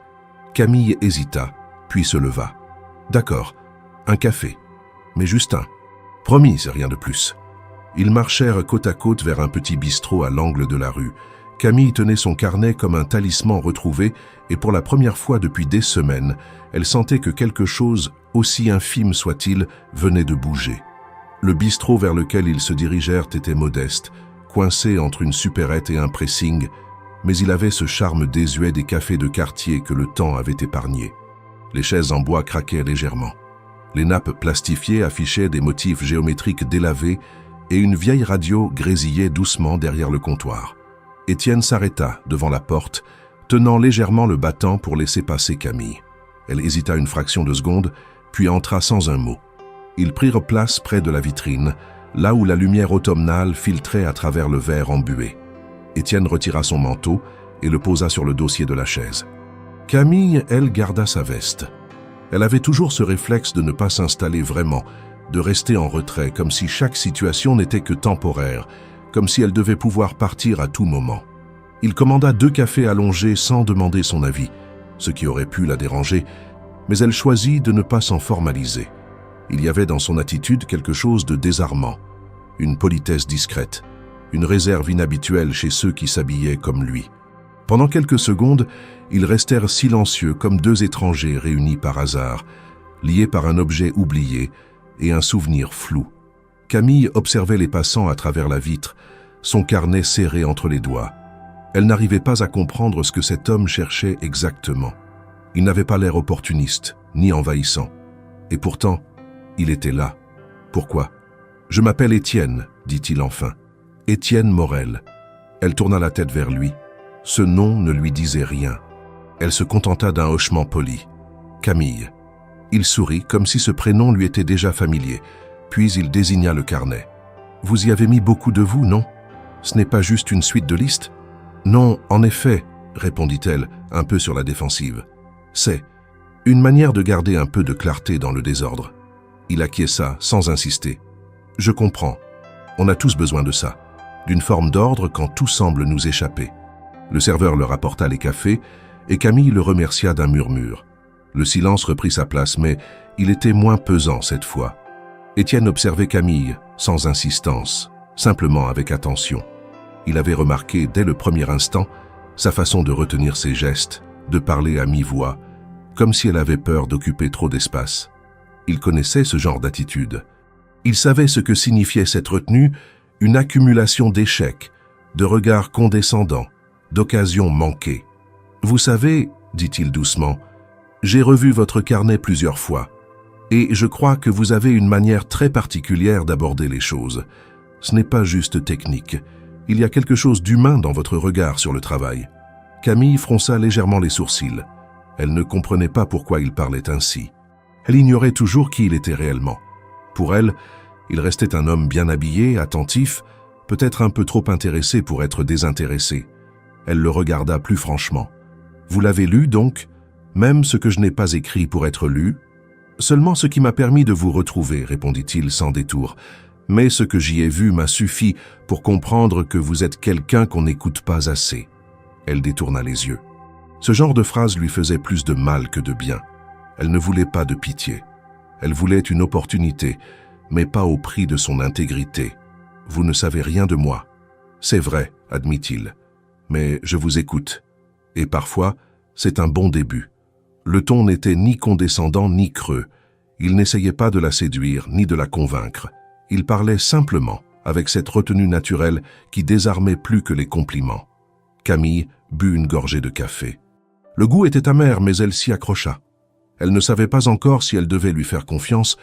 Camille hésita, puis se leva. « D'accord, un café. Mais juste un. Promis, c'est rien de plus. » Ils marchèrent côte à côte vers un petit bistrot à l'angle de la rue. Camille tenait son carnet comme un talisman retrouvé et pour la première fois depuis des semaines, elle sentait que quelque chose, aussi infime soit-il, venait de bouger. Le bistrot vers lequel ils se dirigèrent était modeste, coincé entre une supérette et un pressing, mais il avait ce charme désuet des cafés de quartier que le temps avait épargné. Les chaises en bois craquaient légèrement. Les nappes plastifiées affichaient des motifs géométriques délavés et une vieille radio grésillait doucement derrière le comptoir. Étienne s'arrêta devant la porte, tenant légèrement le battant pour laisser passer Camille. Elle hésita une fraction de seconde, puis entra sans un mot. Ils prirent place près de la vitrine, là où la lumière automnale filtrait à travers le verre embué. Étienne retira son manteau et le posa sur le dossier de la chaise. Camille, elle, garda sa veste. Elle avait toujours ce réflexe de ne pas s'installer vraiment, de rester en retrait, comme si chaque situation n'était que temporaire, comme si elle devait pouvoir partir à tout moment. Il commanda 2 cafés allongés sans demander son avis, ce qui aurait pu la déranger, mais elle choisit de ne pas s'en formaliser. Il y avait dans son attitude quelque chose de désarmant, une politesse discrète, une réserve inhabituelle chez ceux qui s'habillaient comme lui. Pendant quelques secondes, ils restèrent silencieux comme 2 étrangers réunis par hasard, liés par un objet oublié et un souvenir flou. Camille observait les passants à travers la vitre, son carnet serré entre les doigts. Elle n'arrivait pas à comprendre ce que cet homme cherchait exactement. Il n'avait pas l'air opportuniste, ni envahissant. Et pourtant, il était là. Pourquoi? « Je m'appelle Étienne, dit-il enfin. Étienne Morel. » Elle tourna la tête vers lui. Ce nom ne lui disait rien. Elle se contenta d'un hochement poli. « Camille. » Il sourit comme si ce prénom lui était déjà familier, puis il désigna le carnet. « Vous y avez mis beaucoup de vous, non? Ce n'est pas juste une suite de listes? »« Non, en effet, » répondit-elle, un peu sur la défensive. « C'est une manière de garder un peu de clarté dans le désordre. » Il acquiesça, sans insister. « Je comprends. On a tous besoin de ça, d'une forme d'ordre quand tout semble nous échapper. » Le serveur leur apporta les cafés et Camille le remercia d'un murmure. Le silence reprit sa place, mais il était moins pesant cette fois. Étienne observait Camille, sans insistance, simplement avec attention. Il avait remarqué, dès le premier instant, sa façon de retenir ses gestes, de parler à mi-voix, comme si elle avait peur d'occuper trop d'espace. Il connaissait ce genre d'attitude. Il savait ce que signifiait cette retenue, une accumulation d'échecs, de regards condescendants, d'occasions manquées. « Vous savez, dit-il doucement, j'ai revu votre carnet plusieurs fois, et je crois que vous avez une manière très particulière d'aborder les choses. Ce n'est pas juste technique. Il y a quelque chose d'humain dans votre regard sur le travail. » Camille fronça légèrement les sourcils. Elle ne comprenait pas pourquoi il parlait ainsi. Elle ignorait toujours qui il était réellement. Pour elle, il restait un homme bien habillé, attentif, peut-être un peu trop intéressé pour être désintéressé. Elle le regarda plus franchement. « Vous l'avez lu donc? Même ce que je n'ai pas écrit pour être lu? » « Seulement ce qui m'a permis de vous retrouver, répondit-il sans détour. Mais ce que j'y ai vu m'a suffi pour comprendre que vous êtes quelqu'un qu'on n'écoute pas assez. » Elle détourna les yeux. Ce genre de phrase lui faisait plus de mal que de bien. Elle ne voulait pas de pitié. Elle voulait une opportunité, mais pas au prix de son intégrité. « Vous ne savez rien de moi. » « C'est vrai, admit-il. mais je vous écoute. Et parfois, c'est un bon début. Le ton n'était ni condescendant ni creux. Il n'essayait pas de la séduire ni de la convaincre. Il parlait simplement, avec cette retenue naturelle qui désarmait plus que les compliments. Camille but une gorgée de café. Le goût était amer, mais elle s'y accrocha. Elle ne savait pas encore si elle devait lui faire confiance,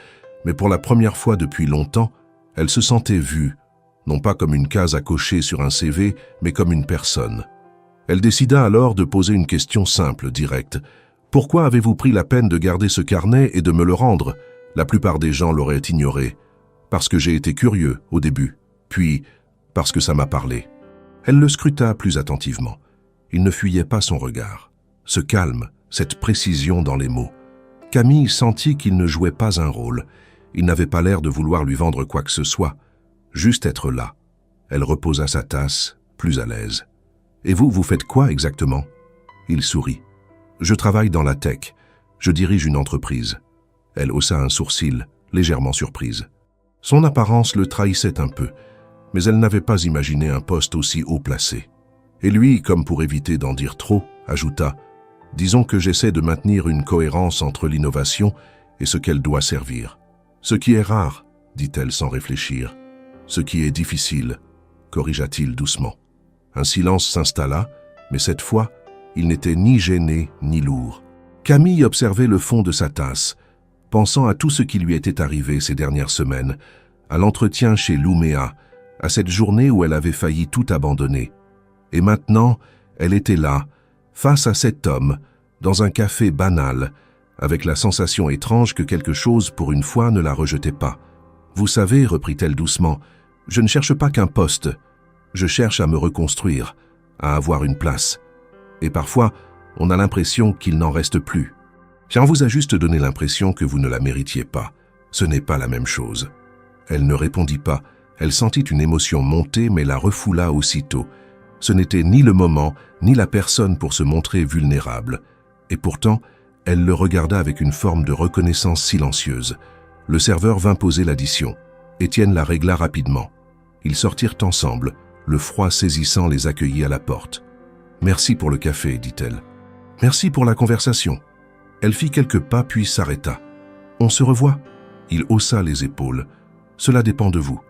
mais pour la première fois depuis longtemps, elle se sentait vue, non pas comme une case à cocher sur un CV, mais comme une personne. Elle décida alors de poser une question simple, directe. « Pourquoi avez-vous pris la peine de garder ce carnet et de me le rendre ?» La plupart des gens l'auraient ignoré. « Parce que j'ai été curieux au début, puis parce que ça m'a parlé. » Elle le scruta plus attentivement. Il ne fuyait pas son regard. Ce calme, cette précision dans les mots. Camille sentit qu'il ne jouait pas un rôle. Il n'avait pas l'air de vouloir lui vendre quoi que ce soit. Juste être là. Elle reposa sa tasse, plus à l'aise. « Et vous, vous faites quoi exactement ?» Il sourit. « Je travaille dans la tech. Je dirige une entreprise. » Elle haussa un sourcil, légèrement surprise. Son apparence le trahissait un peu, mais elle n'avait pas imaginé un poste aussi haut placé. Et lui, comme pour éviter d'en dire trop, ajouta « Disons que j'essaie de maintenir une cohérence entre l'innovation et ce qu'elle doit servir. Ce qui est rare, dit-elle sans réfléchir. Ce qui est difficile, corrigea-t-il doucement. Un silence s'installa, mais cette fois, il n'était ni gêné ni lourd. Camille observait le fond de sa tasse, pensant à tout ce qui lui était arrivé ces dernières semaines, à l'entretien chez Luméa, à cette journée où elle avait failli tout abandonner. Et maintenant, elle était là, face à cet homme, dans un café banal, avec la sensation étrange que quelque chose, pour une fois, ne la rejetait pas. « Vous savez, reprit-elle doucement, je ne cherche pas qu'un poste. Je cherche à me reconstruire, à avoir une place. Et parfois, on a l'impression qu'il n'en reste plus. Tiens, on vous a juste donné l'impression que vous ne la méritiez pas. Ce n'est pas la même chose. » Elle ne répondit pas. Elle sentit une émotion monter, mais la refoula aussitôt. Ce n'était ni le moment, ni la personne pour se montrer vulnérable. Et pourtant, elle le regarda avec une forme de reconnaissance silencieuse. Le serveur vint poser l'addition. Étienne la régla rapidement. Ils sortirent ensemble, le froid saisissant les accueillit à la porte. « Merci pour le café, dit-elle. « Merci pour la conversation. » Elle fit quelques pas puis s'arrêta. « On se revoit ?» Il haussa les épaules. « Cela dépend de vous. »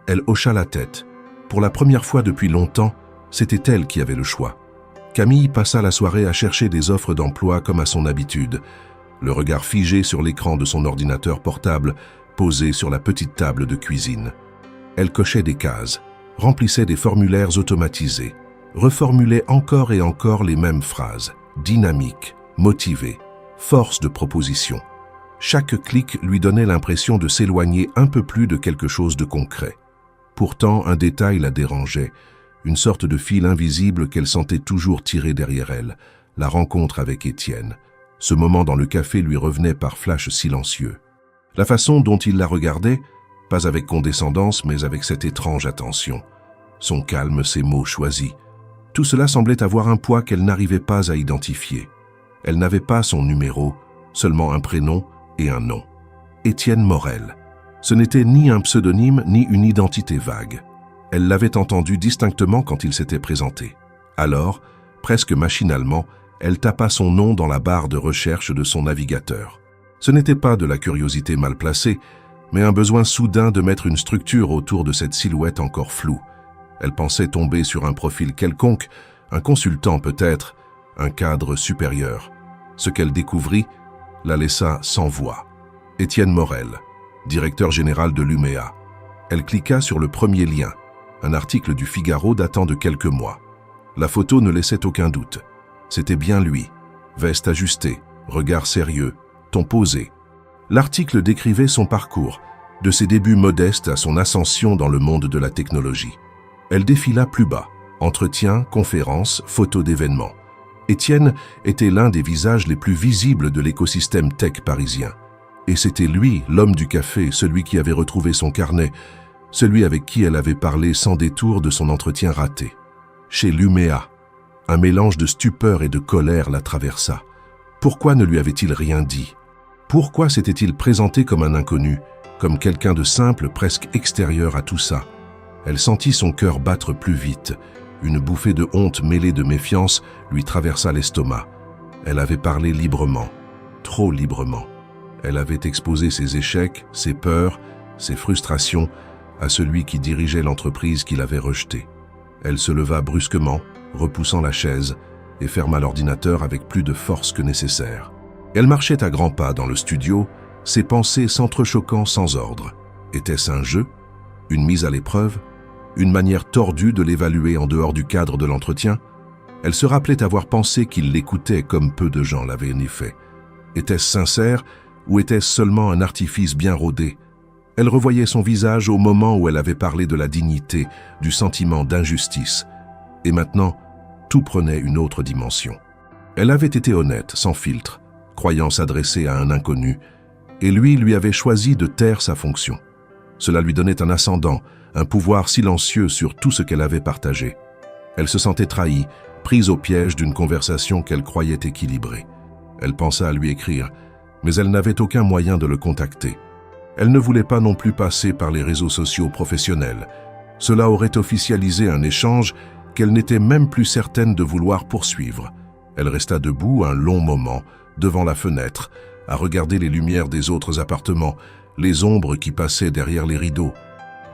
Elle hocha la tête. Pour la première fois depuis longtemps, c'était elle qui avait le choix. Camille passa la soirée à chercher des offres d'emploi comme à son habitude, le regard figé sur l'écran de son ordinateur portable, posé sur la petite table de cuisine. Elle cochait des cases, remplissait des formulaires automatisés, reformulait encore et encore les mêmes phrases, dynamique, motivée, force de proposition. Chaque clic lui donnait l'impression de s'éloigner un peu plus de quelque chose de concret. Pourtant, un détail la dérangeait, une sorte de fil invisible qu'elle sentait toujours tirer derrière elle, la rencontre avec Étienne. Ce moment dans le café lui revenait par flash silencieux. La façon dont il la regardait, pas avec condescendance, mais avec cette étrange attention. Son calme, ses mots choisis. Tout cela semblait avoir un poids qu'elle n'arrivait pas à identifier. Elle n'avait pas son numéro, seulement un prénom et un nom. Étienne Morel. Ce n'était ni un pseudonyme ni une identité vague. Elle l'avait entendu distinctement quand il s'était présenté. Alors, presque machinalement, elle tapa son nom dans la barre de recherche de son navigateur. Ce n'était pas de la curiosité mal placée, mais un besoin soudain de mettre une structure autour de cette silhouette encore floue. Elle pensait tomber sur un profil quelconque, un consultant peut-être, un cadre supérieur. Ce qu'elle découvrit la laissa sans voix. Étienne Morel, directeur général de Luméa. Elle cliqua sur le premier lien, un article du Figaro datant de quelques mois. La photo ne laissait aucun doute. C'était bien lui. Veste ajustée, regard sérieux, ton posé. L'article décrivait son parcours, de ses débuts modestes à son ascension dans le monde de la technologie. Elle défila plus bas, entretiens, conférences, photos d'événements. Étienne était l'un des visages les plus visibles de l'écosystème tech parisien. Et c'était lui, l'homme du café, celui qui avait retrouvé son carnet, celui avec qui elle avait parlé sans détour de son entretien raté. Chez Luméa, un mélange de stupeur et de colère la traversa. Pourquoi ne lui avait-il rien dit? Pourquoi s'était-il présenté comme un inconnu, comme quelqu'un de simple, presque extérieur à tout ça? Elle sentit son cœur battre plus vite, Une bouffée de honte mêlée de méfiance lui traversa l'estomac. Elle avait parlé librement, trop librement. Elle avait exposé ses échecs, ses peurs, ses frustrations à celui qui dirigeait l'entreprise qu'il avait rejetée. Elle se leva brusquement, repoussant la chaise, et ferma l'ordinateur avec plus de force que nécessaire. Elle marchait à grands pas dans le studio, ses pensées s'entrechoquant sans ordre. Était-ce un jeu? Une mise à l'épreuve? Une manière tordue de l'évaluer en dehors du cadre de l'entretien? Elle se rappelait avoir pensé qu'il l'écoutait comme peu de gens l'avaient en effet. Était-ce sincère ou était-ce seulement un artifice bien rodé? Elle revoyait son visage au moment où elle avait parlé de la dignité, du sentiment d'injustice. Et maintenant, tout prenait une autre dimension. Elle avait été honnête, sans filtre, croyant s'adresser à un inconnu, et lui avait choisi de taire sa fonction. Cela lui donnait un ascendant, un pouvoir silencieux sur tout ce qu'elle avait partagé. Elle se sentait trahie, prise au piège d'une conversation qu'elle croyait équilibrée. Elle pensa à lui écrire, mais elle n'avait aucun moyen de le contacter. Elle ne voulait pas non plus passer par les réseaux sociaux professionnels. Cela aurait officialisé un échange qu'elle n'était même plus certaine de vouloir poursuivre. Elle resta debout un long moment, devant la fenêtre, à regarder les lumières des autres appartements, les ombres qui passaient derrière les rideaux.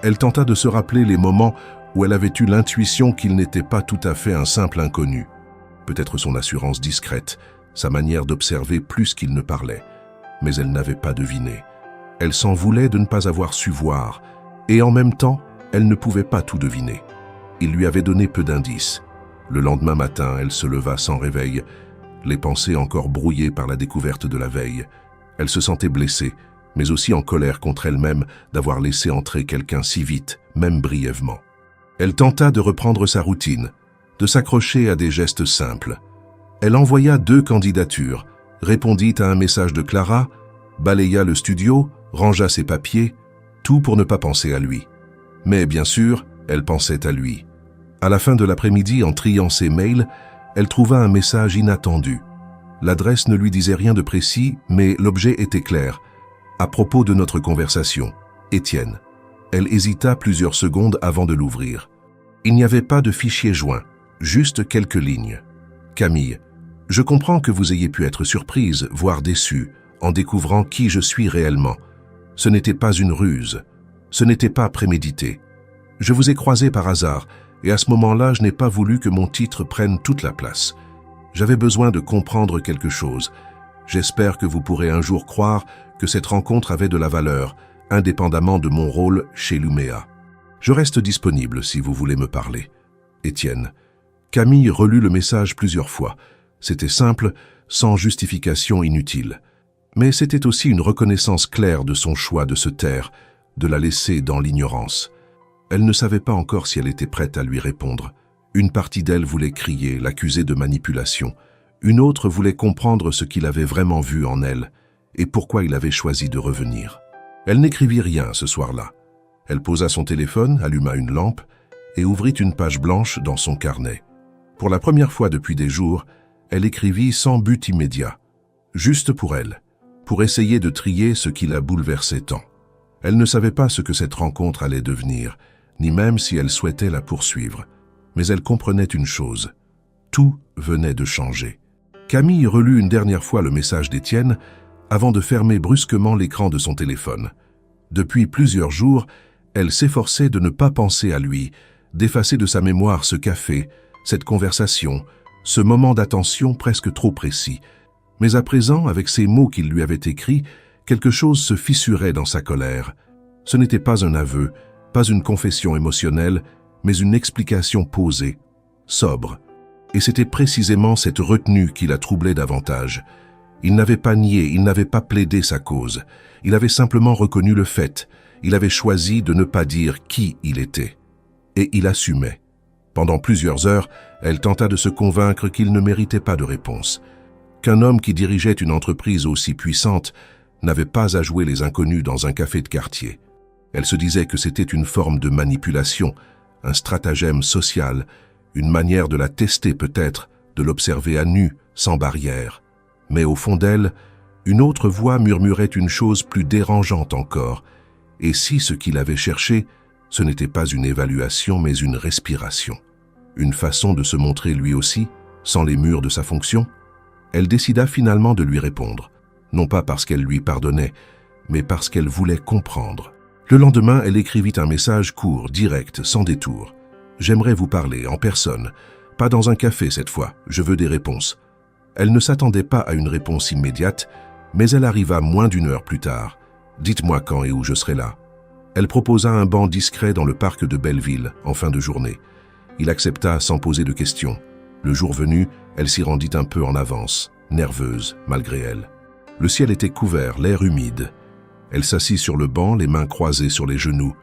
Elle tenta de se rappeler les moments où elle avait eu l'intuition qu'il n'était pas tout à fait un simple inconnu. Peut-être son assurance discrète, sa manière d'observer plus qu'il ne parlait. Mais elle n'avait pas deviné. Elle s'en voulait de ne pas avoir su voir, et en même temps, elle ne pouvait pas tout deviner. Il lui avait donné peu d'indices. Le lendemain matin, elle se leva sans réveil, les pensées encore brouillées par la découverte de la veille. Elle se sentait blessée, mais aussi en colère contre elle-même d'avoir laissé entrer quelqu'un si vite, même brièvement. Elle tenta de reprendre sa routine, de s'accrocher à des gestes simples. Elle envoya 2 candidatures, répondit à un message de Clara, balaya le studio, rangea ses papiers, tout pour ne pas penser à lui. Mais bien sûr, elle pensait à lui. À la fin de l'après-midi, en triant ses mails, elle trouva un message inattendu. L'adresse ne lui disait rien de précis, mais l'objet était clair. À propos de notre conversation, Étienne. Elle hésita plusieurs secondes avant de l'ouvrir. Il n'y avait pas de fichier joint, juste quelques lignes. Camille, je comprends que vous ayez pu être surprise, voire déçue, en découvrant qui je suis réellement. Ce n'était pas une ruse. Ce n'était pas prémédité. Je vous ai croisé par hasard, et à ce moment-là, je n'ai pas voulu que mon titre prenne toute la place. J'avais besoin de comprendre quelque chose. J'espère que vous pourrez un jour croire que cette rencontre avait de la valeur, indépendamment de mon rôle chez Luméa. Je reste disponible si vous voulez me parler. Étienne. Camille relut le message plusieurs fois. C'était simple, sans justification inutile. Mais c'était aussi une reconnaissance claire de son choix de se taire, de la laisser dans l'ignorance. Elle ne savait pas encore si elle était prête à lui répondre. Une partie d'elle voulait crier, l'accuser de manipulation. Une autre voulait comprendre ce qu'il avait vraiment vu en elle et pourquoi il avait choisi de revenir. Elle n'écrivit rien ce soir-là. Elle posa son téléphone, alluma une lampe et ouvrit une page blanche dans son carnet. Pour la première fois depuis des jours, elle écrivit sans but immédiat, juste pour elle, pour essayer de trier ce qui la bouleversait tant. Elle ne savait pas ce que cette rencontre allait devenir, ni même si elle souhaitait la poursuivre. Mais elle comprenait une chose, tout venait de changer. Camille relut une dernière fois le message d'Étienne avant de fermer brusquement l'écran de son téléphone. Depuis plusieurs jours, elle s'efforçait de ne pas penser à lui, d'effacer de sa mémoire ce café, cette conversation, ce moment d'attention presque trop précis. Mais à présent, avec ces mots qu'il lui avait écrits, quelque chose se fissurait dans sa colère. Ce n'était pas un aveu, pas une confession émotionnelle, mais une explication posée, sobre. Et c'était précisément cette retenue qui la troublait davantage. Il n'avait pas nié, il n'avait pas plaidé sa cause. Il avait simplement reconnu le fait. Il avait choisi de ne pas dire qui il était. Et il assumait. Pendant plusieurs heures, elle tenta de se convaincre qu'il ne méritait pas de réponse. Qu'un homme qui dirigeait une entreprise aussi puissante n'avait pas à jouer les inconnus dans un café de quartier. Elle se disait que c'était une forme de manipulation, un stratagème social, une manière de la tester peut-être, de l'observer à nu, sans barrière. Mais au fond d'elle, une autre voix murmurait une chose plus dérangeante encore. Et si ce qu'il avait cherché, ce n'était pas une évaluation mais une respiration. une façon de se montrer lui aussi, sans les murs de sa fonction? Elle décida finalement de lui répondre, non pas parce qu'elle lui pardonnait, mais parce qu'elle voulait comprendre. Le lendemain, elle écrivit un message court, direct, sans détour. « J'aimerais vous parler, en personne. Pas dans un café cette fois, je veux des réponses. » Elle ne s'attendait pas à une réponse immédiate, mais elle arriva moins d'une heure plus tard. « Dites-moi quand et où je serai là. » Elle proposa un banc discret dans le parc de Belleville, en fin de journée. Il accepta sans poser de questions. Le jour venu, elle s'y rendit un peu en avance, nerveuse, malgré elle. Le ciel était couvert, l'air humide. Elle s'assit sur le banc, les mains croisées sur les genoux.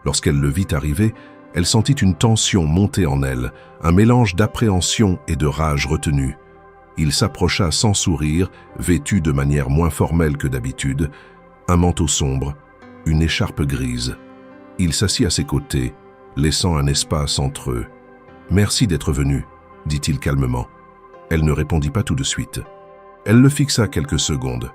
Lorsqu'elle le vit arriver, elle sentit une tension monter en elle, un mélange d'appréhension et de rage retenue. Il s'approcha sans sourire, vêtu de manière moins formelle que d'habitude, un manteau sombre, une écharpe grise. Il s'assit à ses côtés, laissant un espace entre eux. « Merci d'être venu », dit-il calmement. Elle ne répondit pas tout de suite. Elle le fixa quelques secondes,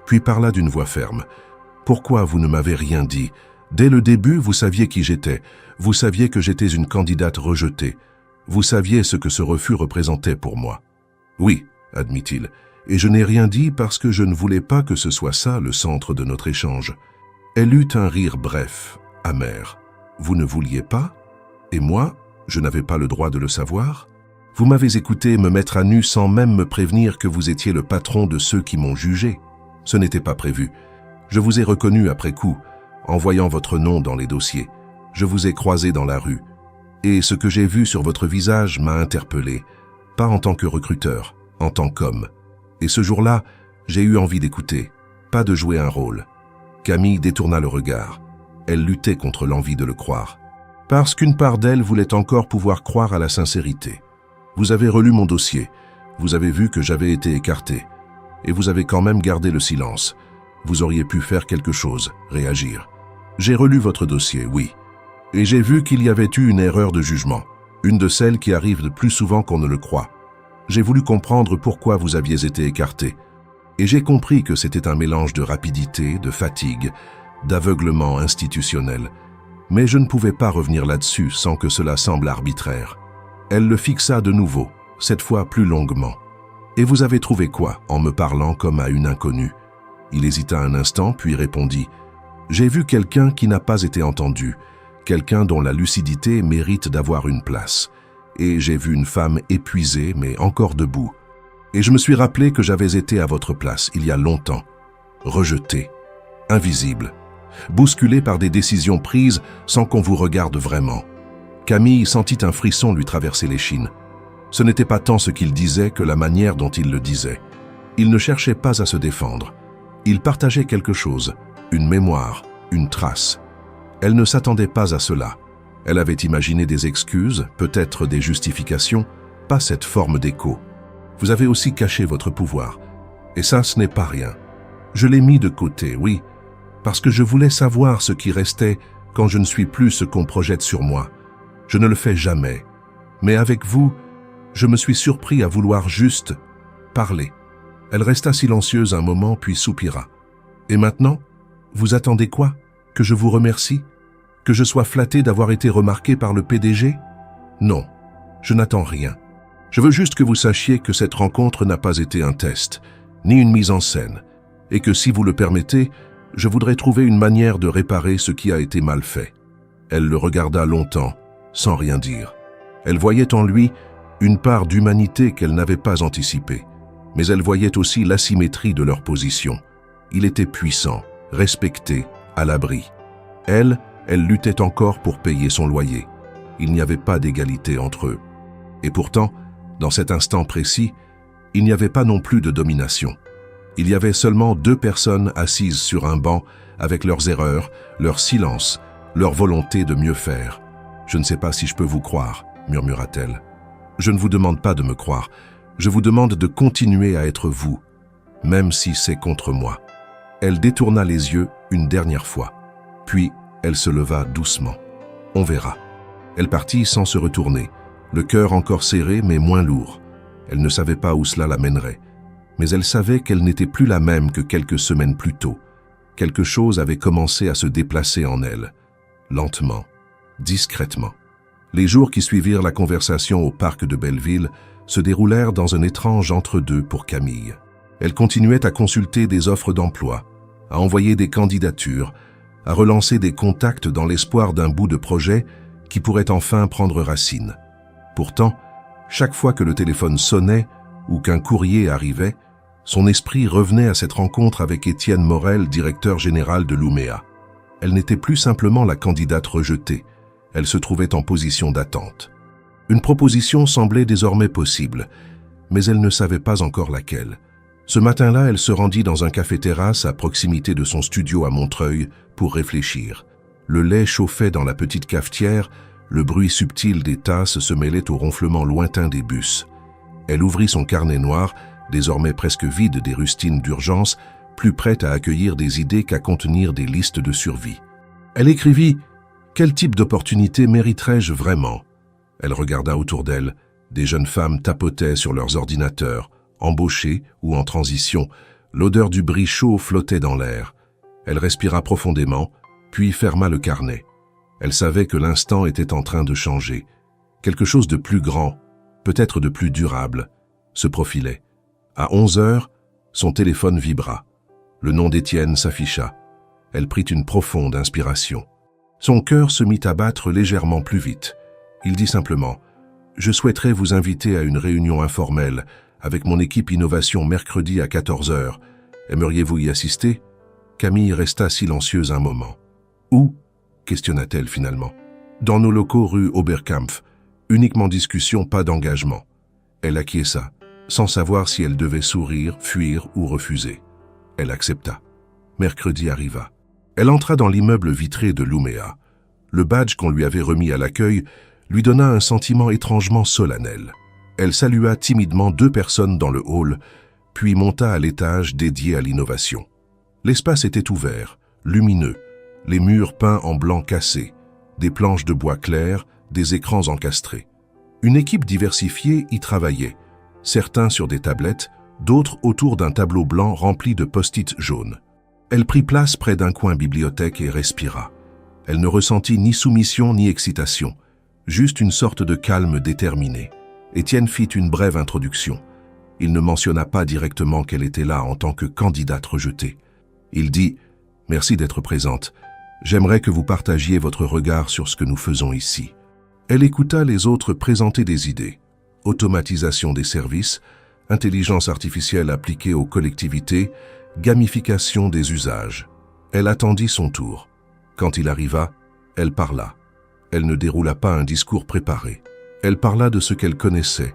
puis parla d'une voix ferme. « Pourquoi vous ne m'avez rien dit? Dès le début, vous saviez qui j'étais. Vous saviez que j'étais une candidate rejetée. Vous saviez ce que ce refus représentait pour moi. » « Oui, » admit-il, « et je n'ai rien dit parce que je ne voulais pas que ce soit ça le centre de notre échange. » Elle eut un rire bref, amer. « Vous ne vouliez pas? Et moi, je n'avais pas le droit de le savoir? Vous m'avez écouté me mettre à nu sans même me prévenir que vous étiez le patron de ceux qui m'ont jugé. Ce n'était pas prévu. Je vous ai reconnu après coup, en voyant votre nom dans les dossiers. Je vous ai croisé dans la rue. Et ce que j'ai vu sur votre visage m'a interpellé, pas en tant que recruteur, en tant qu'homme. Et ce jour-là, j'ai eu envie d'écouter, pas de jouer un rôle. » Camille détourna le regard. Elle luttait contre l'envie de le croire. Parce qu'une part d'elle voulait encore pouvoir croire à la sincérité. « Vous avez relu mon dossier. Vous avez vu que j'avais été écarté. Et vous avez quand même gardé le silence. Vous auriez pu faire quelque chose, réagir. J'ai relu votre dossier, oui. Et j'ai vu qu'il y avait eu une erreur de jugement, une de celles qui arrivent de plus souvent qu'on ne le croit. J'ai voulu comprendre pourquoi vous aviez été écarté. Et j'ai compris que c'était un mélange de rapidité, de fatigue, d'aveuglement institutionnel. Mais je ne pouvais pas revenir là-dessus sans que cela semble arbitraire. » Elle le fixa de nouveau, cette fois plus longuement. « Et vous avez trouvé quoi en me parlant comme à une inconnue ?» Il hésita un instant, puis répondit « J'ai vu quelqu'un qui n'a pas été entendu, quelqu'un dont la lucidité mérite d'avoir une place. Et j'ai vu une femme épuisée, mais encore debout. Et je me suis rappelé que j'avais été à votre place il y a longtemps, rejeté, invisible, bousculé par des décisions prises sans qu'on vous regarde vraiment. » Camille sentit un frisson lui traverser l'échine. Ce n'était pas tant ce qu'il disait que la manière dont il le disait. Il ne cherchait pas à se défendre. Il partageait quelque chose, une mémoire, une trace. Elle ne s'attendait pas à cela. Elle avait imaginé des excuses, peut-être des justifications, pas cette forme d'écho. Vous avez aussi caché votre pouvoir. Et ça, ce n'est pas rien. Je l'ai mis de côté, oui, parce que je voulais savoir ce qui restait quand je ne suis plus ce qu'on projette sur moi. Je ne le fais jamais. Mais avec vous, je me suis surpris à vouloir juste parler. Elle resta silencieuse un moment, puis soupira. Et maintenant, vous attendez quoi? Que je vous remercie? Que je sois flatté d'avoir été remarqué par le PDG? Non, je n'attends rien. Je veux juste que vous sachiez que cette rencontre n'a pas été un test, ni une mise en scène, et que si vous le permettez, je voudrais trouver une manière de réparer ce qui a été mal fait. Elle le regarda longtemps, sans rien dire. Elle voyait en lui une part d'humanité qu'elle n'avait pas anticipée, mais elle voyait aussi l'asymétrie de leur position. Il était puissant, respecté, à l'abri. Elle luttait encore pour payer son loyer. Il n'y avait pas d'égalité entre eux. Et pourtant, dans cet instant précis, il n'y avait pas non plus de domination. Il y avait seulement deux personnes assises sur un banc avec leurs erreurs, leur silence, leur volonté de mieux faire. « Je ne sais pas si je peux vous croire », murmura-t-elle. « Je ne vous demande pas de me croire. Je vous demande de continuer à être vous, même si c'est contre moi. » Elle détourna les yeux une dernière fois. Puis, elle se leva doucement. « On verra. » Elle partit sans se retourner, le cœur encore serré mais moins lourd. Elle ne savait pas où cela la mènerait, mais elle savait qu'elle n'était plus la même que quelques semaines plus tôt. Quelque chose avait commencé à se déplacer en elle, lentement, discrètement. Les jours qui suivirent la conversation au parc de Belleville se déroulèrent dans un étrange entre-deux pour Camille. Elle continuait à consulter des offres d'emploi, à envoyer des candidatures, à relancer des contacts dans l'espoir d'un bout de projet qui pourrait enfin prendre racine. Pourtant, chaque fois que le téléphone sonnait ou qu'un courrier arrivait, son esprit revenait à cette rencontre avec Étienne Morel, directeur général de l'Ouméa. Elle n'était plus simplement la candidate rejetée, elle se trouvait en position d'attente. Une proposition semblait désormais possible, mais elle ne savait pas encore laquelle. Ce matin-là, elle se rendit dans un café-terrasse à proximité de son studio à Montreuil pour réfléchir. Le lait chauffait dans la petite cafetière, le bruit subtil des tasses se mêlait au ronflement lointain des bus. Elle ouvrit son carnet noir, désormais presque vide des rustines d'urgence, plus prête à accueillir des idées qu'à contenir des listes de survie. Elle écrivit « Quel type d'opportunité mériterais-je vraiment ?» Elle regarda autour d'elle. Des jeunes femmes tapotaient sur leurs ordinateurs, embauchées ou en transition. L'odeur du brie chaud flottait dans l'air. Elle respira profondément, puis ferma le carnet. Elle savait que l'instant était en train de changer. Quelque chose de plus grand, peut-être de plus durable, se profilait. À 11 heures, son téléphone vibra. Le nom d'Étienne s'afficha. Elle prit une profonde inspiration. Son cœur se mit à battre légèrement plus vite. Il dit simplement « Je souhaiterais vous inviter à une réunion informelle avec mon équipe innovation mercredi à 14 heures. Aimeriez-vous y assister ?» Camille resta silencieuse un moment. « Où ?» questionna-t-elle finalement. « Dans nos locaux rue Oberkampf. Uniquement discussion, pas d'engagement. » Elle acquiesça, sans savoir si elle devait sourire, fuir ou refuser. Elle accepta. Mercredi arriva. Elle entra dans l'immeuble vitré de l'Ouméa. Le badge qu'on lui avait remis à l'accueil lui donna un sentiment étrangement solennel. Elle salua timidement 2 personnes dans le hall, puis monta à l'étage dédié à l'innovation. L'espace était ouvert, lumineux, les murs peints en blanc cassé, des planches de bois clair, des écrans encastrés. Une équipe diversifiée y travaillait, certains sur des tablettes, d'autres autour d'un tableau blanc rempli de post-it jaunes. Elle prit place près d'un coin bibliothèque et respira. Elle ne ressentit ni soumission ni excitation, juste une sorte de calme déterminé. Étienne fit une brève introduction. Il ne mentionna pas directement qu'elle était là en tant que candidate rejetée. Il dit « Merci d'être présente. J'aimerais que vous partagiez votre regard sur ce que nous faisons ici. » Elle écouta les autres présenter des idées. Automatisation des services, intelligence artificielle appliquée aux collectivités, gamification des usages. Elle attendit son tour. Quand il arriva, elle parla. Elle ne déroula pas un discours préparé. Elle parla de ce qu'elle connaissait,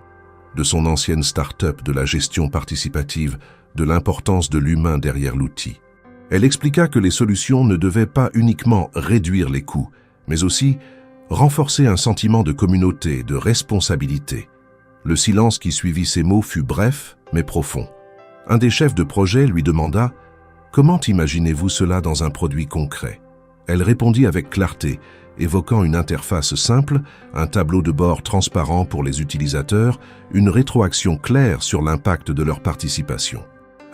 de son ancienne start-up, de la gestion participative, de l'importance de l'humain derrière l'outil. Elle expliqua que les solutions ne devaient pas uniquement réduire les coûts, mais aussi renforcer un sentiment de communauté, de responsabilité. Le silence qui suivit ces mots fut bref, mais profond. Un des chefs de projet lui demanda « Comment imaginez-vous cela dans un produit concret ?» Elle répondit avec clarté, évoquant une interface simple, un tableau de bord transparent pour les utilisateurs, une rétroaction claire sur l'impact de leur participation.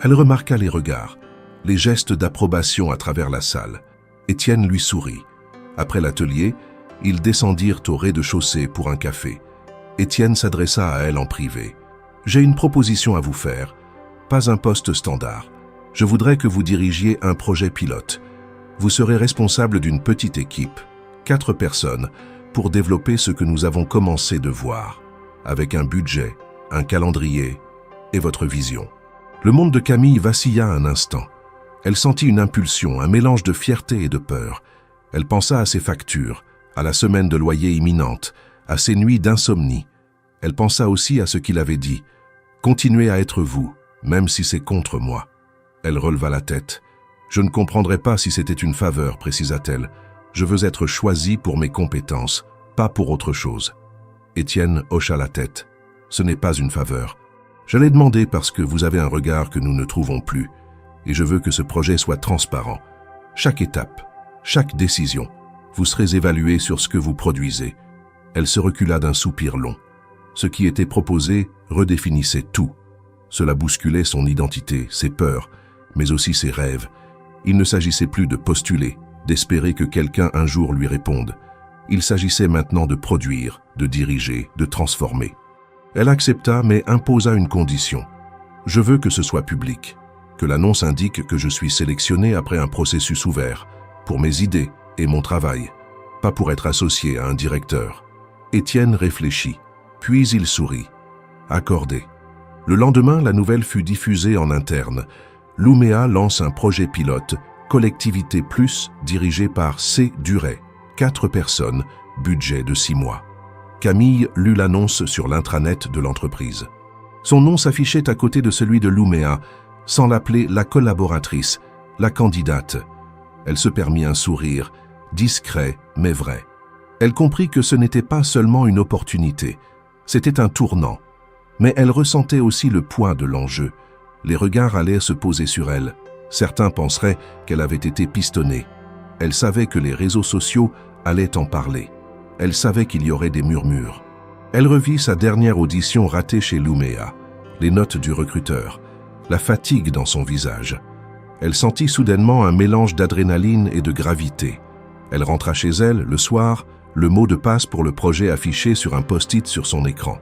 Elle remarqua les regards, les gestes d'approbation à travers la salle. Étienne lui sourit. Après l'atelier, ils descendirent au rez-de-chaussée pour un café. Étienne s'adressa à elle en privé. « J'ai une proposition à vous faire. Pas un poste standard. Je voudrais que vous dirigiez un projet pilote. Vous serez responsable d'une petite équipe, 4 personnes, pour développer ce que nous avons commencé de voir, avec un budget, un calendrier et votre vision. » Le monde de Camille vacilla un instant. Elle sentit une impulsion, un mélange de fierté et de peur. Elle pensa à ses factures, à la semaine de loyer imminente, à ses nuits d'insomnie. Elle pensa aussi à ce qu'il avait dit. « Continuez à être vous, même si c'est contre moi. » Elle releva la tête. « Je ne comprendrais pas si c'était une faveur, précisa-t-elle. Je veux être choisie pour mes compétences, pas pour autre chose. » Étienne hocha la tête. « Ce n'est pas une faveur. Je l'ai demandé parce que vous avez un regard que nous ne trouvons plus, et je veux que ce projet soit transparent. Chaque étape, chaque décision, vous serez évalué sur ce que vous produisez. » Elle se recula d'un soupir long. Ce qui était proposé redéfinissait tout. Cela bousculait son identité, ses peurs, mais aussi ses rêves. Il ne s'agissait plus de postuler, d'espérer que quelqu'un un jour lui réponde. Il s'agissait maintenant de produire, de diriger, de transformer. Elle accepta mais imposa une condition. Je veux que ce soit public, que l'annonce indique que je suis sélectionné après un processus ouvert, pour mes idées et mon travail, pas pour être associé à un directeur. Étienne réfléchit, puis il sourit. Accordé. Le lendemain, la nouvelle fut diffusée en interne. L'Uméa lance un projet pilote, Collectivité Plus, dirigé par C. Duret. 4 personnes, budget de 6 mois. Camille lut l'annonce sur l'intranet de l'entreprise. Son nom s'affichait à côté de celui de l'Uméa, sans l'appeler la collaboratrice, la candidate. Elle se permit un sourire, discret mais vrai. Elle comprit que ce n'était pas seulement une opportunité, c'était un tournant. Mais elle ressentait aussi le poids de l'enjeu. Les regards allaient se poser sur elle. Certains penseraient qu'elle avait été pistonnée. Elle savait que les réseaux sociaux allaient en parler. Elle savait qu'il y aurait des murmures. Elle revit sa dernière audition ratée chez l'Uméa, les notes du recruteur, la fatigue dans son visage. Elle sentit soudainement un mélange d'adrénaline et de gravité. Elle rentra chez elle, le soir, le mot de passe pour le projet affiché sur un post-it sur son écran.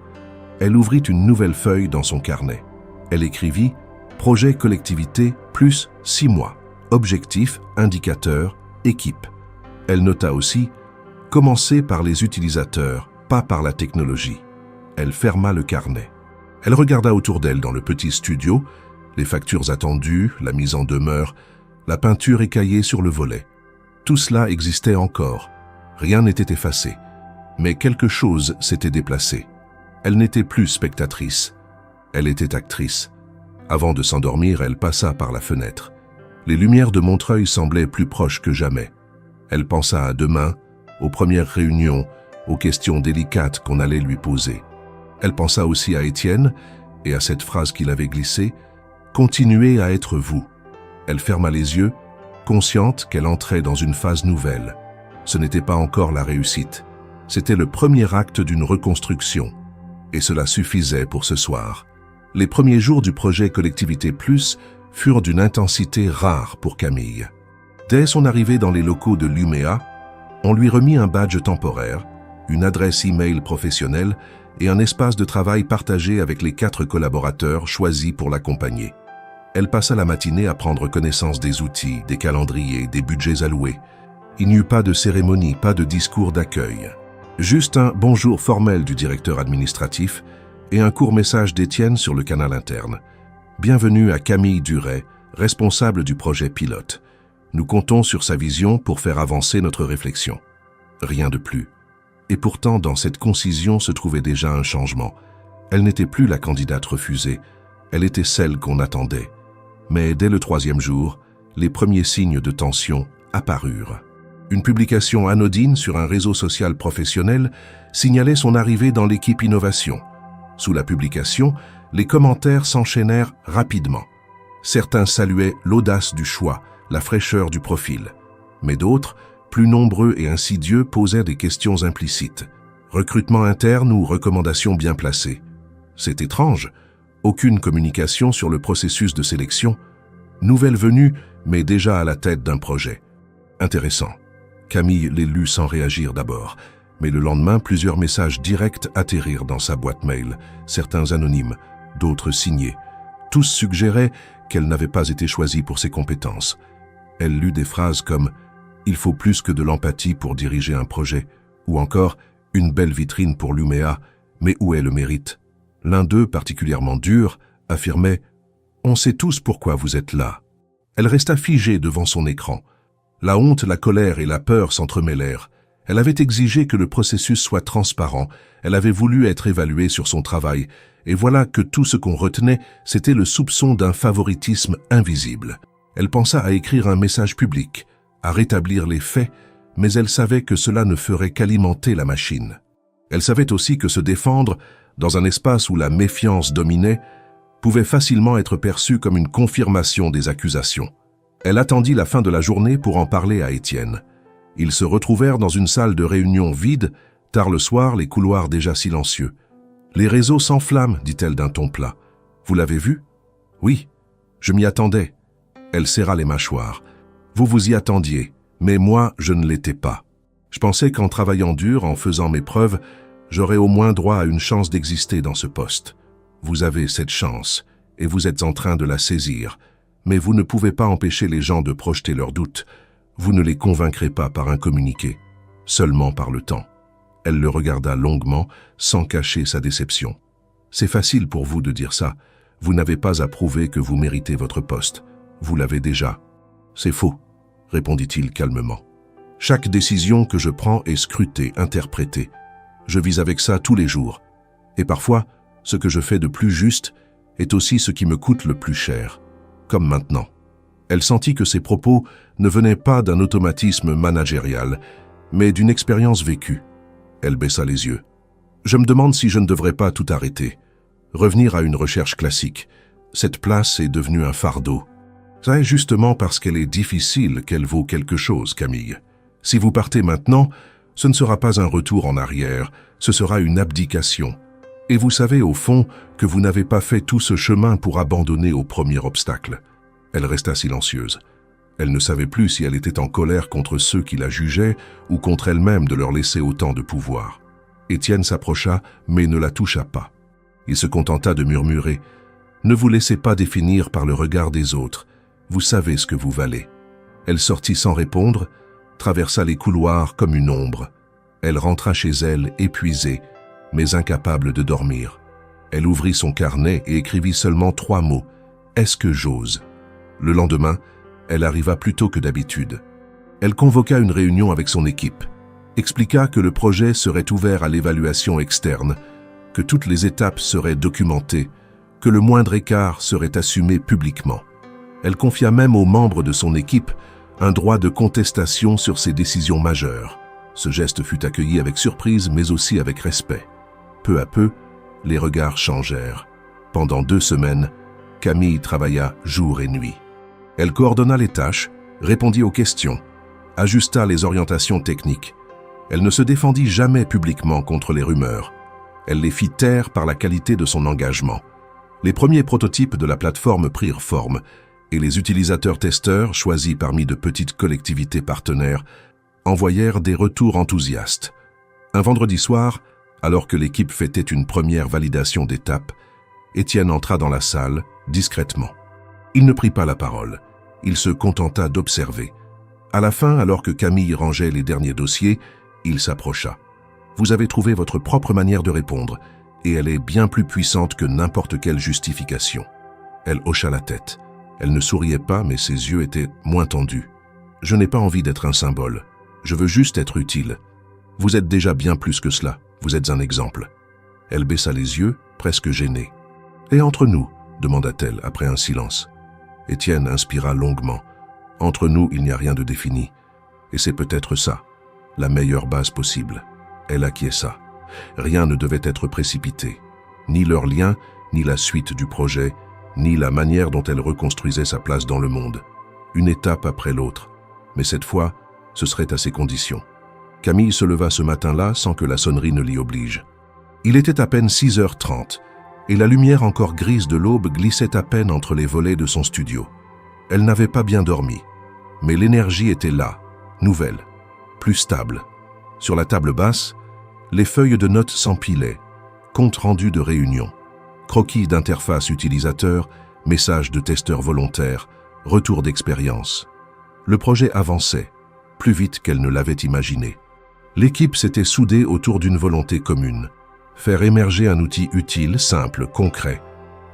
Elle ouvrit une nouvelle feuille dans son carnet. Elle écrivit « Projet collectivité plus 6 mois. Objectif, indicateur, équipe ». Elle nota aussi « Commencer par les utilisateurs, pas par la technologie ». Elle ferma le carnet. Elle regarda autour d'elle dans le petit studio, les factures attendues, la mise en demeure, la peinture écaillée sur le volet. Tout cela existait encore. Rien n'était effacé. Mais quelque chose s'était déplacé. Elle n'était plus spectatrice. Elle était actrice. Avant de s'endormir, elle passa par la fenêtre. Les lumières de Montreuil semblaient plus proches que jamais. Elle pensa à demain, aux premières réunions, aux questions délicates qu'on allait lui poser. Elle pensa aussi à Étienne et à cette phrase qu'il avait glissée « Continuez à être vous ». Elle ferma les yeux, consciente qu'elle entrait dans une phase nouvelle. Ce n'était pas encore la réussite. C'était le premier acte d'une reconstruction. Et cela suffisait pour ce soir. Les premiers jours du projet Collectivité Plus furent d'une intensité rare pour Camille. Dès son arrivée dans les locaux de l'Uméa, on lui remit un badge temporaire, une adresse e-mail professionnelle et un espace de travail partagé avec les 4 collaborateurs choisis pour l'accompagner. Elle passa la matinée à prendre connaissance des outils, des calendriers, des budgets alloués. Il n'y eut pas de cérémonie, pas de discours d'accueil. Juste un bonjour formel du directeur administratif et un court message d'Étienne sur le canal interne. Bienvenue à Camille Duret, responsable du projet pilote. Nous comptons sur sa vision pour faire avancer notre réflexion. Rien de plus. Et pourtant, dans cette concision se trouvait déjà un changement. Elle n'était plus la candidate refusée, elle était celle qu'on attendait. Mais dès le 3e jour, les premiers signes de tension apparurent. Une publication anodine sur un réseau social professionnel signalait son arrivée dans l'équipe innovation. Sous la publication, les commentaires s'enchaînèrent rapidement. Certains saluaient l'audace du choix, la fraîcheur du profil. Mais d'autres, plus nombreux et insidieux, posaient des questions implicites. Recrutement interne ou recommandations bien placées. C'est étrange. Aucune communication sur le processus de sélection. Nouvelle venue, mais déjà à la tête d'un projet. Intéressant. Camille les lut sans réagir d'abord, mais le lendemain, plusieurs messages directs atterrirent dans sa boîte mail, certains anonymes, d'autres signés. Tous suggéraient qu'elle n'avait pas été choisie pour ses compétences. Elle lut des phrases comme « Il faut plus que de l'empathie pour diriger un projet » ou encore « Une belle vitrine pour l'Uméa, mais où est le mérite ?» L'un d'eux, particulièrement dur, affirmait « On sait tous pourquoi vous êtes là ». Elle resta figée devant son écran. La honte, la colère et la peur s'entremêlèrent. Elle avait exigé que le processus soit transparent, elle avait voulu être évaluée sur son travail, et voilà que tout ce qu'on retenait, c'était le soupçon d'un favoritisme invisible. Elle pensa à écrire un message public, à rétablir les faits, mais elle savait que cela ne ferait qu'alimenter la machine. Elle savait aussi que se défendre, dans un espace où la méfiance dominait, pouvait facilement être perçue comme une confirmation des accusations. Elle attendit la fin de la journée pour en parler à Étienne. Ils se retrouvèrent dans une salle de réunion vide, tard le soir, les couloirs déjà silencieux. « Les réseaux s'enflamment, dit-elle d'un ton plat. Vous l'avez vu ? Oui, je m'y attendais. Elle serra les mâchoires. Vous vous y attendiez, mais moi, je ne l'étais pas. Je pensais qu'en travaillant dur, en faisant mes preuves, j'aurais au moins droit à une chance d'exister dans ce poste. Vous avez cette chance, et vous êtes en train de la saisir, mais vous ne pouvez pas empêcher les gens de projeter leurs doutes. Vous ne les convaincrez pas par un communiqué, seulement par le temps. Elle le regarda longuement, sans cacher sa déception. C'est facile pour vous de dire ça. Vous n'avez pas à prouver que vous méritez votre poste. Vous l'avez déjà. C'est faux, répondit-il calmement. Chaque décision que je prends est scrutée, interprétée. Je vis avec ça tous les jours. Et parfois, ce que je fais de plus juste est aussi ce qui me coûte le plus cher. Comme maintenant. Elle sentit que ses propos ne venaient pas d'un automatisme managérial, mais d'une expérience vécue. Elle baissa les yeux. Je me demande si je ne devrais pas tout arrêter. Revenir à une recherche classique. Cette place est devenue un fardeau. C'est justement parce qu'elle est difficile qu'elle vaut quelque chose, Camille. Si vous partez maintenant, ce ne sera pas un retour en arrière, ce sera une abdication. Et vous savez au fond que vous n'avez pas fait tout ce chemin pour abandonner au premier obstacle. Elle resta silencieuse. Elle ne savait plus si elle était en colère contre ceux qui la jugeaient ou contre elle-même de leur laisser autant de pouvoir. Étienne s'approcha, mais ne la toucha pas. Il se contenta de murmurer « Ne vous laissez pas définir par le regard des autres. Vous savez ce que vous valez. » Elle sortit sans répondre, traversa les couloirs comme une ombre. Elle rentra chez elle, épuisée, mais incapable de dormir. Elle ouvrit son carnet et écrivit seulement 3 mots. « Est-ce que j'ose ?» Le lendemain, elle arriva plus tôt que d'habitude. Elle convoqua une réunion avec son équipe, expliqua que le projet serait ouvert à l'évaluation externe, que toutes les étapes seraient documentées, que le moindre écart serait assumé publiquement. Elle confia même aux membres de son équipe un droit de contestation sur ses décisions majeures. Ce geste fut accueilli avec surprise, mais aussi avec respect. Peu à peu, les regards changèrent. Pendant 2 semaines, Camille travailla jour et nuit. Elle coordonna les tâches, répondit aux questions, ajusta les orientations techniques. Elle ne se défendit jamais publiquement contre les rumeurs. Elle les fit taire par la qualité de son engagement. Les premiers prototypes de la plateforme prirent forme, et les utilisateurs-testeurs, choisis parmi de petites collectivités partenaires, envoyèrent des retours enthousiastes. Un vendredi soir, alors que l'équipe fêtait une première validation d'étape, Étienne entra dans la salle, discrètement. Il ne prit pas la parole. Il se contenta d'observer. À la fin, alors que Camille rangeait les derniers dossiers, il s'approcha. « Vous avez trouvé votre propre manière de répondre, et elle est bien plus puissante que n'importe quelle justification. » Elle hocha la tête. Elle ne souriait pas, mais ses yeux étaient moins tendus. « Je n'ai pas envie d'être un symbole. Je veux juste être utile. Vous êtes déjà bien plus que cela. Vous êtes un exemple. » Elle baissa les yeux, presque gênée. « Et entre nous ?» demanda-t-elle après un silence. Étienne inspira longuement. « Entre nous, il n'y a rien de défini. Et c'est peut-être ça, la meilleure base possible. » Elle acquiesça. Rien ne devait être précipité. Ni leur lien, ni la suite du projet, ni la manière dont elle reconstruisait sa place dans le monde. Une étape après l'autre. Mais cette fois, ce serait à ses conditions. Camille se leva ce matin-là sans que la sonnerie ne l'y oblige. Il était à peine 6h30, et la lumière encore grise de l'aube glissait à peine entre les volets de son studio. Elle n'avait pas bien dormi, mais l'énergie était là, nouvelle, plus stable. Sur la table basse, les feuilles de notes s'empilaient, compte rendu de réunion, croquis d'interface utilisateur, messages de testeurs volontaires, retours d'expérience. Le projet avançait, plus vite qu'elle ne l'avait imaginé. L'équipe s'était soudée autour d'une volonté commune, faire émerger un outil utile, simple, concret.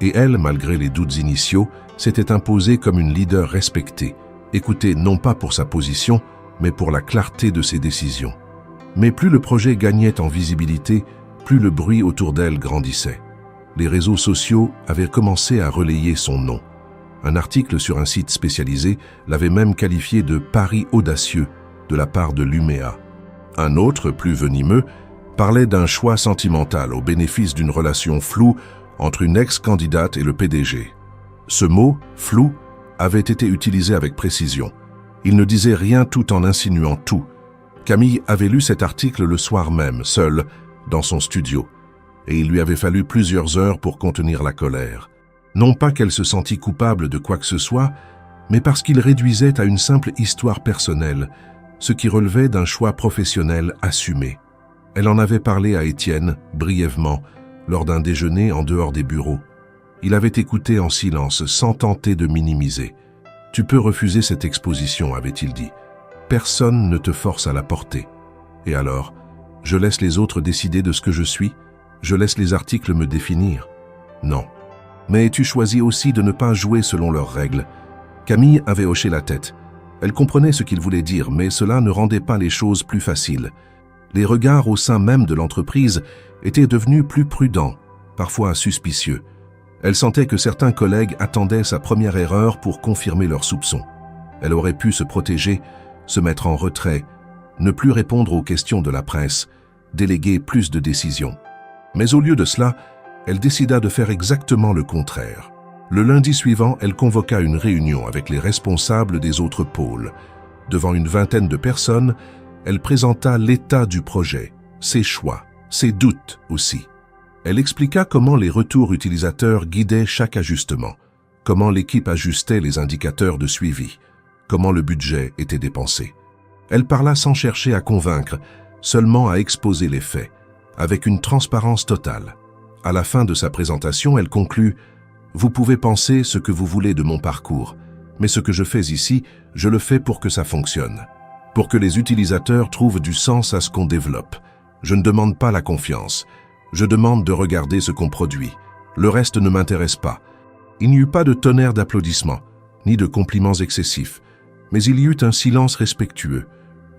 Et elle, malgré les doutes initiaux, s'était imposée comme une leader respectée, écoutée non pas pour sa position, mais pour la clarté de ses décisions. Mais plus le projet gagnait en visibilité, plus le bruit autour d'elle grandissait. Les réseaux sociaux avaient commencé à relayer son nom. Un article sur un site spécialisé l'avait même qualifié de « pari audacieux » de la part de l'Uméa. Un autre, plus venimeux, parlait d'un choix sentimental au bénéfice d'une relation floue entre une ex-candidate et le PDG. Ce mot, flou, avait été utilisé avec précision. Il ne disait rien tout en insinuant tout. Camille avait lu cet article le soir même, seule, dans son studio, et il lui avait fallu plusieurs heures pour contenir la colère. Non pas qu'elle se sentît coupable de quoi que ce soit, mais parce qu'il réduisait à une simple histoire personnelle, ce qui relevait d'un choix professionnel assumé. Elle en avait parlé à Étienne, brièvement, lors d'un déjeuner en dehors des bureaux. Il avait écouté en silence, sans tenter de minimiser. « Tu peux refuser cette exposition », avait-il dit. « Personne ne te force à la porter. Et alors, je laisse les autres décider de ce que je suis? Je laisse les articles me définir? Non. Mais tu choisis aussi de ne pas jouer selon leurs règles. » Camille avait hoché la tête. Elle comprenait ce qu'il voulait dire, mais cela ne rendait pas les choses plus faciles. Les regards au sein même de l'entreprise étaient devenus plus prudents, parfois suspicieux. Elle sentait que certains collègues attendaient sa première erreur pour confirmer leurs soupçons. Elle aurait pu se protéger, se mettre en retrait, ne plus répondre aux questions de la presse, déléguer plus de décisions. Mais au lieu de cela, elle décida de faire exactement le contraire. Le lundi suivant, elle convoqua une réunion avec les responsables des autres pôles. Devant une vingtaine de personnes, elle présenta l'état du projet, ses choix, ses doutes aussi. Elle expliqua comment les retours utilisateurs guidaient chaque ajustement, comment l'équipe ajustait les indicateurs de suivi, comment le budget était dépensé. Elle parla sans chercher à convaincre, seulement à exposer les faits, avec une transparence totale. À la fin de sa présentation, elle conclut « Vous pouvez penser ce que vous voulez de mon parcours, mais ce que je fais ici, je le fais pour que ça fonctionne. Pour que les utilisateurs trouvent du sens à ce qu'on développe. Je ne demande pas la confiance. Je demande de regarder ce qu'on produit. Le reste ne m'intéresse pas. » Il n'y eut pas de tonnerre d'applaudissements, ni de compliments excessifs, mais il y eut un silence respectueux,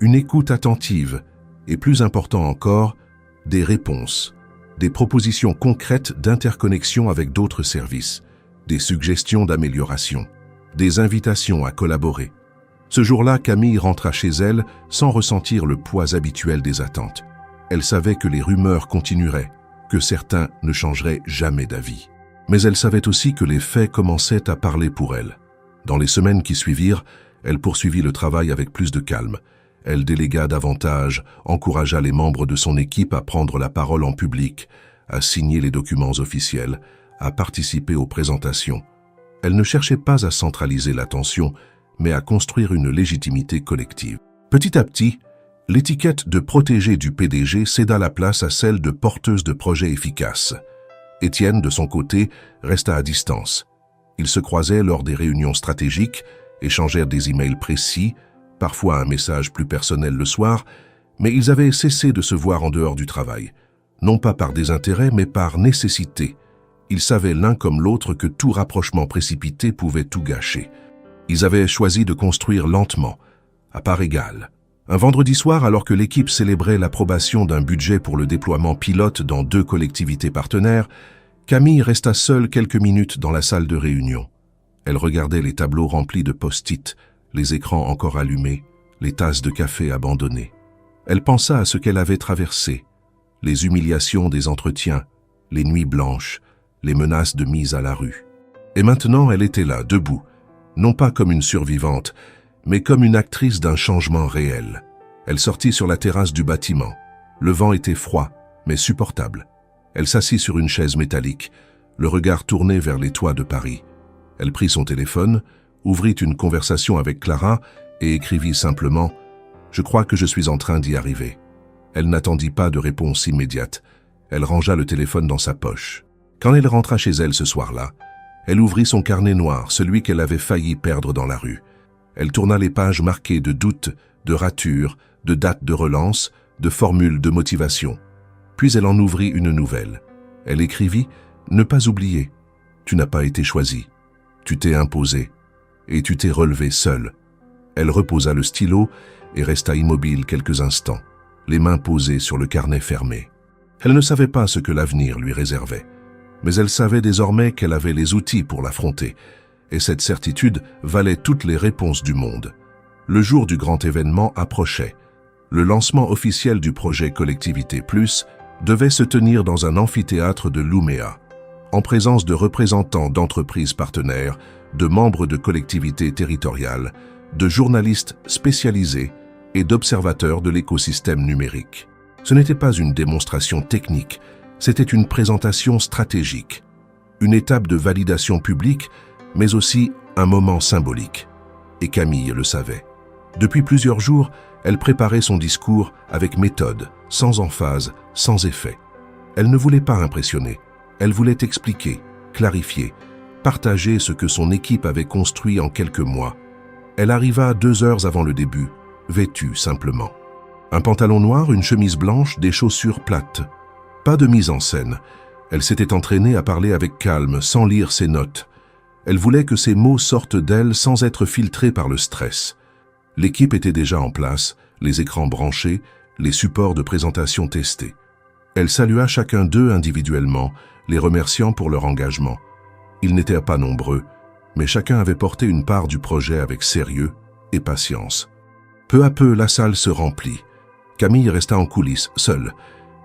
une écoute attentive, et plus important encore, des réponses, des propositions concrètes d'interconnexion avec d'autres services, des suggestions d'amélioration, des invitations à collaborer. Ce jour-là, Camille rentra chez elle sans ressentir le poids habituel des attentes. Elle savait que les rumeurs continueraient, que certains ne changeraient jamais d'avis. Mais elle savait aussi que les faits commençaient à parler pour elle. Dans les semaines qui suivirent, elle poursuivit le travail avec plus de calme. Elle délégua davantage, encouragea les membres de son équipe à prendre la parole en public, à signer les documents officiels, à participer aux présentations. Elle ne cherchait pas à centraliser l'attention, mais à construire une légitimité collective. Petit à petit, l'étiquette de protégée du PDG céda la place à celle de porteuse de projets efficaces. Étienne, de son côté, resta à distance. Ils se croisaient lors des réunions stratégiques, échangèrent des emails précis, parfois un message plus personnel le soir, mais ils avaient cessé de se voir en dehors du travail, non pas par désintérêt, mais par nécessité. Ils savaient l'un comme l'autre que tout rapprochement précipité pouvait tout gâcher. Ils avaient choisi de construire lentement, à part égale. Un vendredi soir, alors que l'équipe célébrait l'approbation d'un budget pour le déploiement pilote dans 2 collectivités partenaires, Camille resta seule quelques minutes dans la salle de réunion. Elle regardait les tableaux remplis de post-it, les écrans encore allumés, les tasses de café abandonnées. Elle pensa à ce qu'elle avait traversé, les humiliations des entretiens, les nuits blanches, les menaces de mise à la rue. Et maintenant, elle était là, debout, non pas comme une survivante, mais comme une actrice d'un changement réel. Elle sortit sur la terrasse du bâtiment. Le vent était froid, mais supportable. Elle s'assit sur une chaise métallique, le regard tourné vers les toits de Paris. Elle prit son téléphone, ouvrit une conversation avec Clara et écrivit simplement « Je crois que je suis en train d'y arriver ». Elle n'attendit pas de réponse immédiate. Elle rangea le téléphone dans sa poche. Quand elle rentra chez elle ce soir-là, elle ouvrit son carnet noir, celui qu'elle avait failli perdre dans la rue. Elle tourna les pages marquées de doutes, de ratures, de dates de relance, de formules de motivation. Puis elle en ouvrit une nouvelle. Elle écrivit « Ne pas oublier. Tu n'as pas été choisi. Tu t'es imposé. Et tu t'es relevé seul. » Elle reposa le stylo et resta immobile quelques instants, les mains posées sur le carnet fermé. Elle ne savait pas ce que l'avenir lui réservait, mais elle savait désormais qu'elle avait les outils pour l'affronter, et cette certitude valait toutes les réponses du monde. Le jour du grand événement approchait. Le lancement officiel du projet Collectivité Plus devait se tenir dans un amphithéâtre de Nouméa, en présence de représentants d'entreprises partenaires, de membres de collectivités territoriales, de journalistes spécialisés et d'observateurs de l'écosystème numérique. Ce n'était pas une démonstration technique, c'était une présentation stratégique, une étape de validation publique, mais aussi un moment symbolique. Et Camille le savait. Depuis plusieurs jours, Elle préparait son discours avec méthode, sans emphase, sans effet. Elle ne voulait pas impressionner, elle voulait expliquer, clarifier, partager ce que son équipe avait construit en quelques mois. Elle arriva 2 heures avant le début, vêtue simplement. Un pantalon noir, une chemise blanche, des chaussures plates. Pas de mise en scène. Elle s'était entraînée à parler avec calme, sans lire ses notes. Elle voulait que ses mots sortent d'elle sans être filtrés par le stress. L'équipe était déjà en place, les écrans branchés, les supports de présentation testés. Elle salua chacun d'eux individuellement, les remerciant pour leur engagement. Ils n'étaient pas nombreux, mais chacun avait porté une part du projet avec sérieux et patience. Peu à peu, la salle se remplit. Camille resta en coulisses, seule.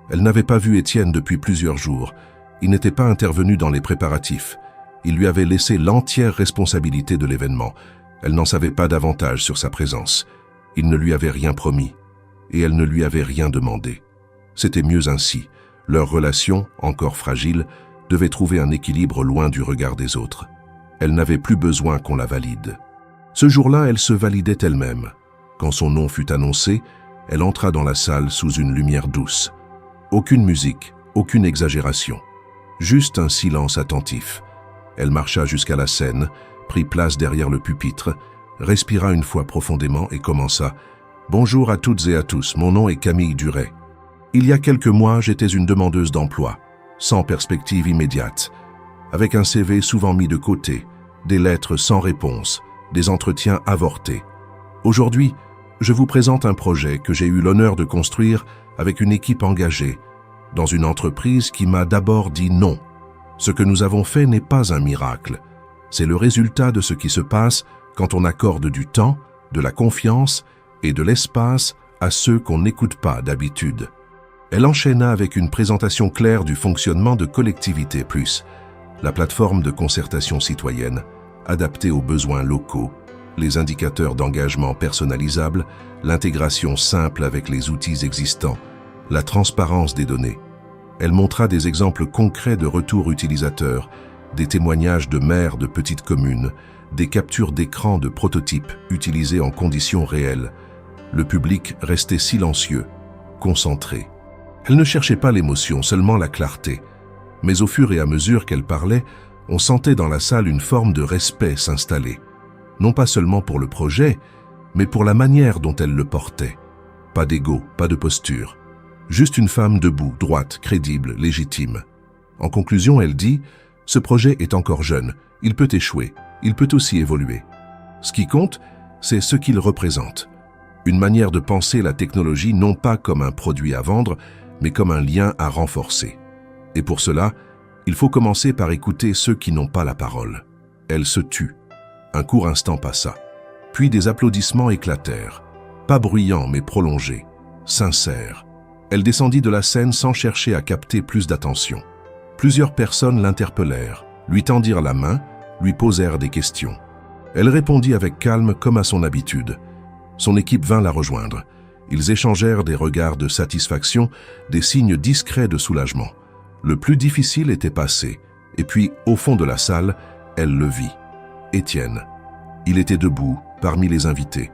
Elle n'avait pas vu Étienne depuis plusieurs jours. Il n'était pas intervenu dans les préparatifs. Il lui avait laissé l'entière responsabilité de l'événement. Elle n'en savait pas davantage sur sa présence. Il ne lui avait rien promis, et elle ne lui avait rien demandé. C'était mieux ainsi. Leur relation, encore fragile, devait trouver un équilibre loin du regard des autres. Elle n'avait plus besoin qu'on la valide. Ce jour-là, elle se validait elle-même. Quand son nom fut annoncé, elle entra dans la salle sous une lumière douce. Aucune musique, aucune exagération. Juste un silence attentif. Elle marcha jusqu'à la scène, prit place derrière le pupitre, respira une fois profondément et commença « Bonjour à toutes et à tous, mon nom est Camille Duret. Il y a quelques mois, j'étais une demandeuse d'emploi, sans perspective immédiate, avec un CV souvent mis de côté, des lettres sans réponse, des entretiens avortés. Aujourd'hui, je vous présente un projet que j'ai eu l'honneur de construire avec une équipe engagée, dans une entreprise qui m'a d'abord dit non. Ce que nous avons fait n'est pas un miracle. C'est le résultat de ce qui se passe quand on accorde du temps, de la confiance et de l'espace à ceux qu'on n'écoute pas d'habitude. Elle enchaîna avec une présentation claire du fonctionnement de Collectivité Plus, la plateforme de concertation citoyenne, adaptée aux besoins locaux, les indicateurs d'engagement personnalisables, l'intégration simple avec les outils existants, la transparence des données. Elle montra des exemples concrets de retours utilisateurs, des témoignages de maires de petites communes, des captures d'écran de prototypes utilisés en conditions réelles. Le public restait silencieux, concentré. Elle ne cherchait pas l'émotion, seulement la clarté. Mais au fur et à mesure qu'elle parlait, on sentait dans la salle une forme de respect s'installer. Non pas seulement pour le projet, mais pour la manière dont elle le portait. Pas d'ego, pas de posture. Juste une femme debout, droite, crédible, légitime. En conclusion, elle dit « Ce projet est encore jeune, il peut échouer, il peut aussi évoluer. Ce qui compte, c'est ce qu'il représente. Une manière de penser la technologie non pas comme un produit à vendre, mais comme un lien à renforcer. Et pour cela, il faut commencer par écouter ceux qui n'ont pas la parole. » Elle se tut. Un court instant passa. Puis des applaudissements éclatèrent. Pas bruyants, mais prolongés, sincères. Elle descendit de la scène sans chercher à capter plus d'attention. Plusieurs personnes l'interpellèrent, lui tendirent la main, lui posèrent des questions. Elle répondit avec calme comme à son habitude. Son équipe vint la rejoindre. Ils échangèrent des regards de satisfaction, des signes discrets de soulagement. Le plus difficile était passé, et puis, au fond de la salle, elle le vit. Étienne. Il était debout, parmi les invités.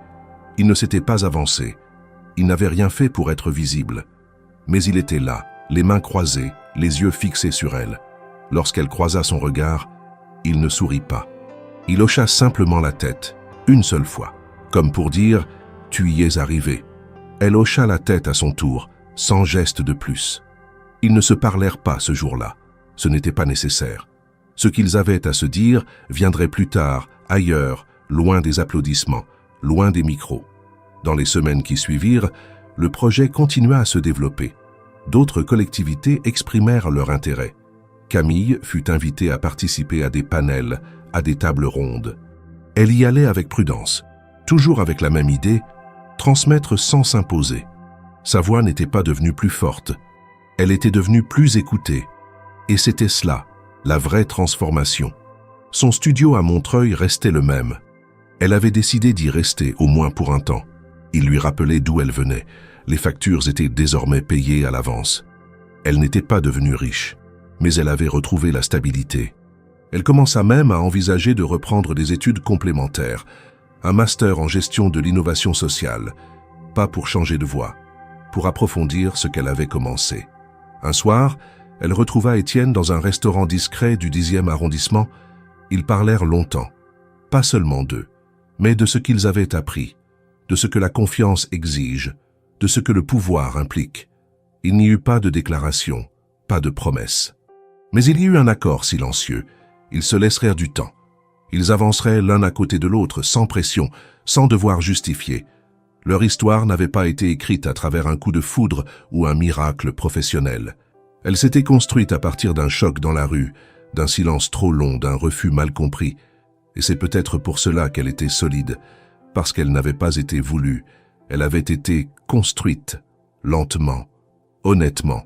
Il ne s'était pas avancé. Il n'avait rien fait pour être visible. Mais il était là, les mains croisées, les yeux fixés sur elle. Lorsqu'elle croisa son regard, il ne sourit pas. Il hocha simplement la tête, une seule fois, comme pour dire « Tu y es arrivé ». Elle hocha la tête à son tour, sans geste de plus. Ils ne se parlèrent pas ce jour-là. Ce n'était pas nécessaire. Ce qu'ils avaient à se dire viendrait plus tard, ailleurs, loin des applaudissements, loin des micros. Dans les semaines qui suivirent, le projet continua à se développer. D'autres collectivités exprimèrent leur intérêt. Camille fut invitée à participer à des panels, à des tables rondes. Elle y allait avec prudence, toujours avec la même idée, transmettre sans s'imposer. Sa voix n'était pas devenue plus forte, elle était devenue plus écoutée. Et c'était cela, la vraie transformation. Son studio à Montreuil restait le même. Elle avait décidé d'y rester, au moins pour un temps. Il lui rappelait d'où elle venait. Les factures étaient désormais payées à l'avance. Elle n'était pas devenue riche, mais elle avait retrouvé la stabilité. Elle commença même à envisager de reprendre des études complémentaires, un master en gestion de l'innovation sociale, pas pour changer de voie, pour approfondir ce qu'elle avait commencé. Un soir, elle retrouva Étienne dans un restaurant discret du 10e arrondissement. Ils parlèrent longtemps, pas seulement d'eux, mais de ce qu'ils avaient appris, de ce que la confiance exige, de ce que le pouvoir implique. Il n'y eut pas de déclaration, pas de promesse. Mais il y eut un accord silencieux. Ils se laissèrent du temps. Ils avanceraient l'un à côté de l'autre, sans pression, sans devoir justifier. Leur histoire n'avait pas été écrite à travers un coup de foudre ou un miracle professionnel. Elle s'était construite à partir d'un choc dans la rue, d'un silence trop long, d'un refus mal compris. Et c'est peut-être pour cela qu'elle était solide, parce qu'elle n'avait pas été voulue. Elle avait été construite, lentement, honnêtement.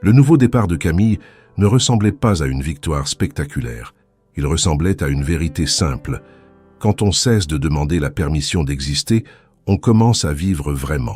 Le nouveau départ de Camille ne ressemblait pas à une victoire spectaculaire. Il ressemblait à une vérité simple. Quand on cesse de demander la permission d'exister, on commence à vivre vraiment.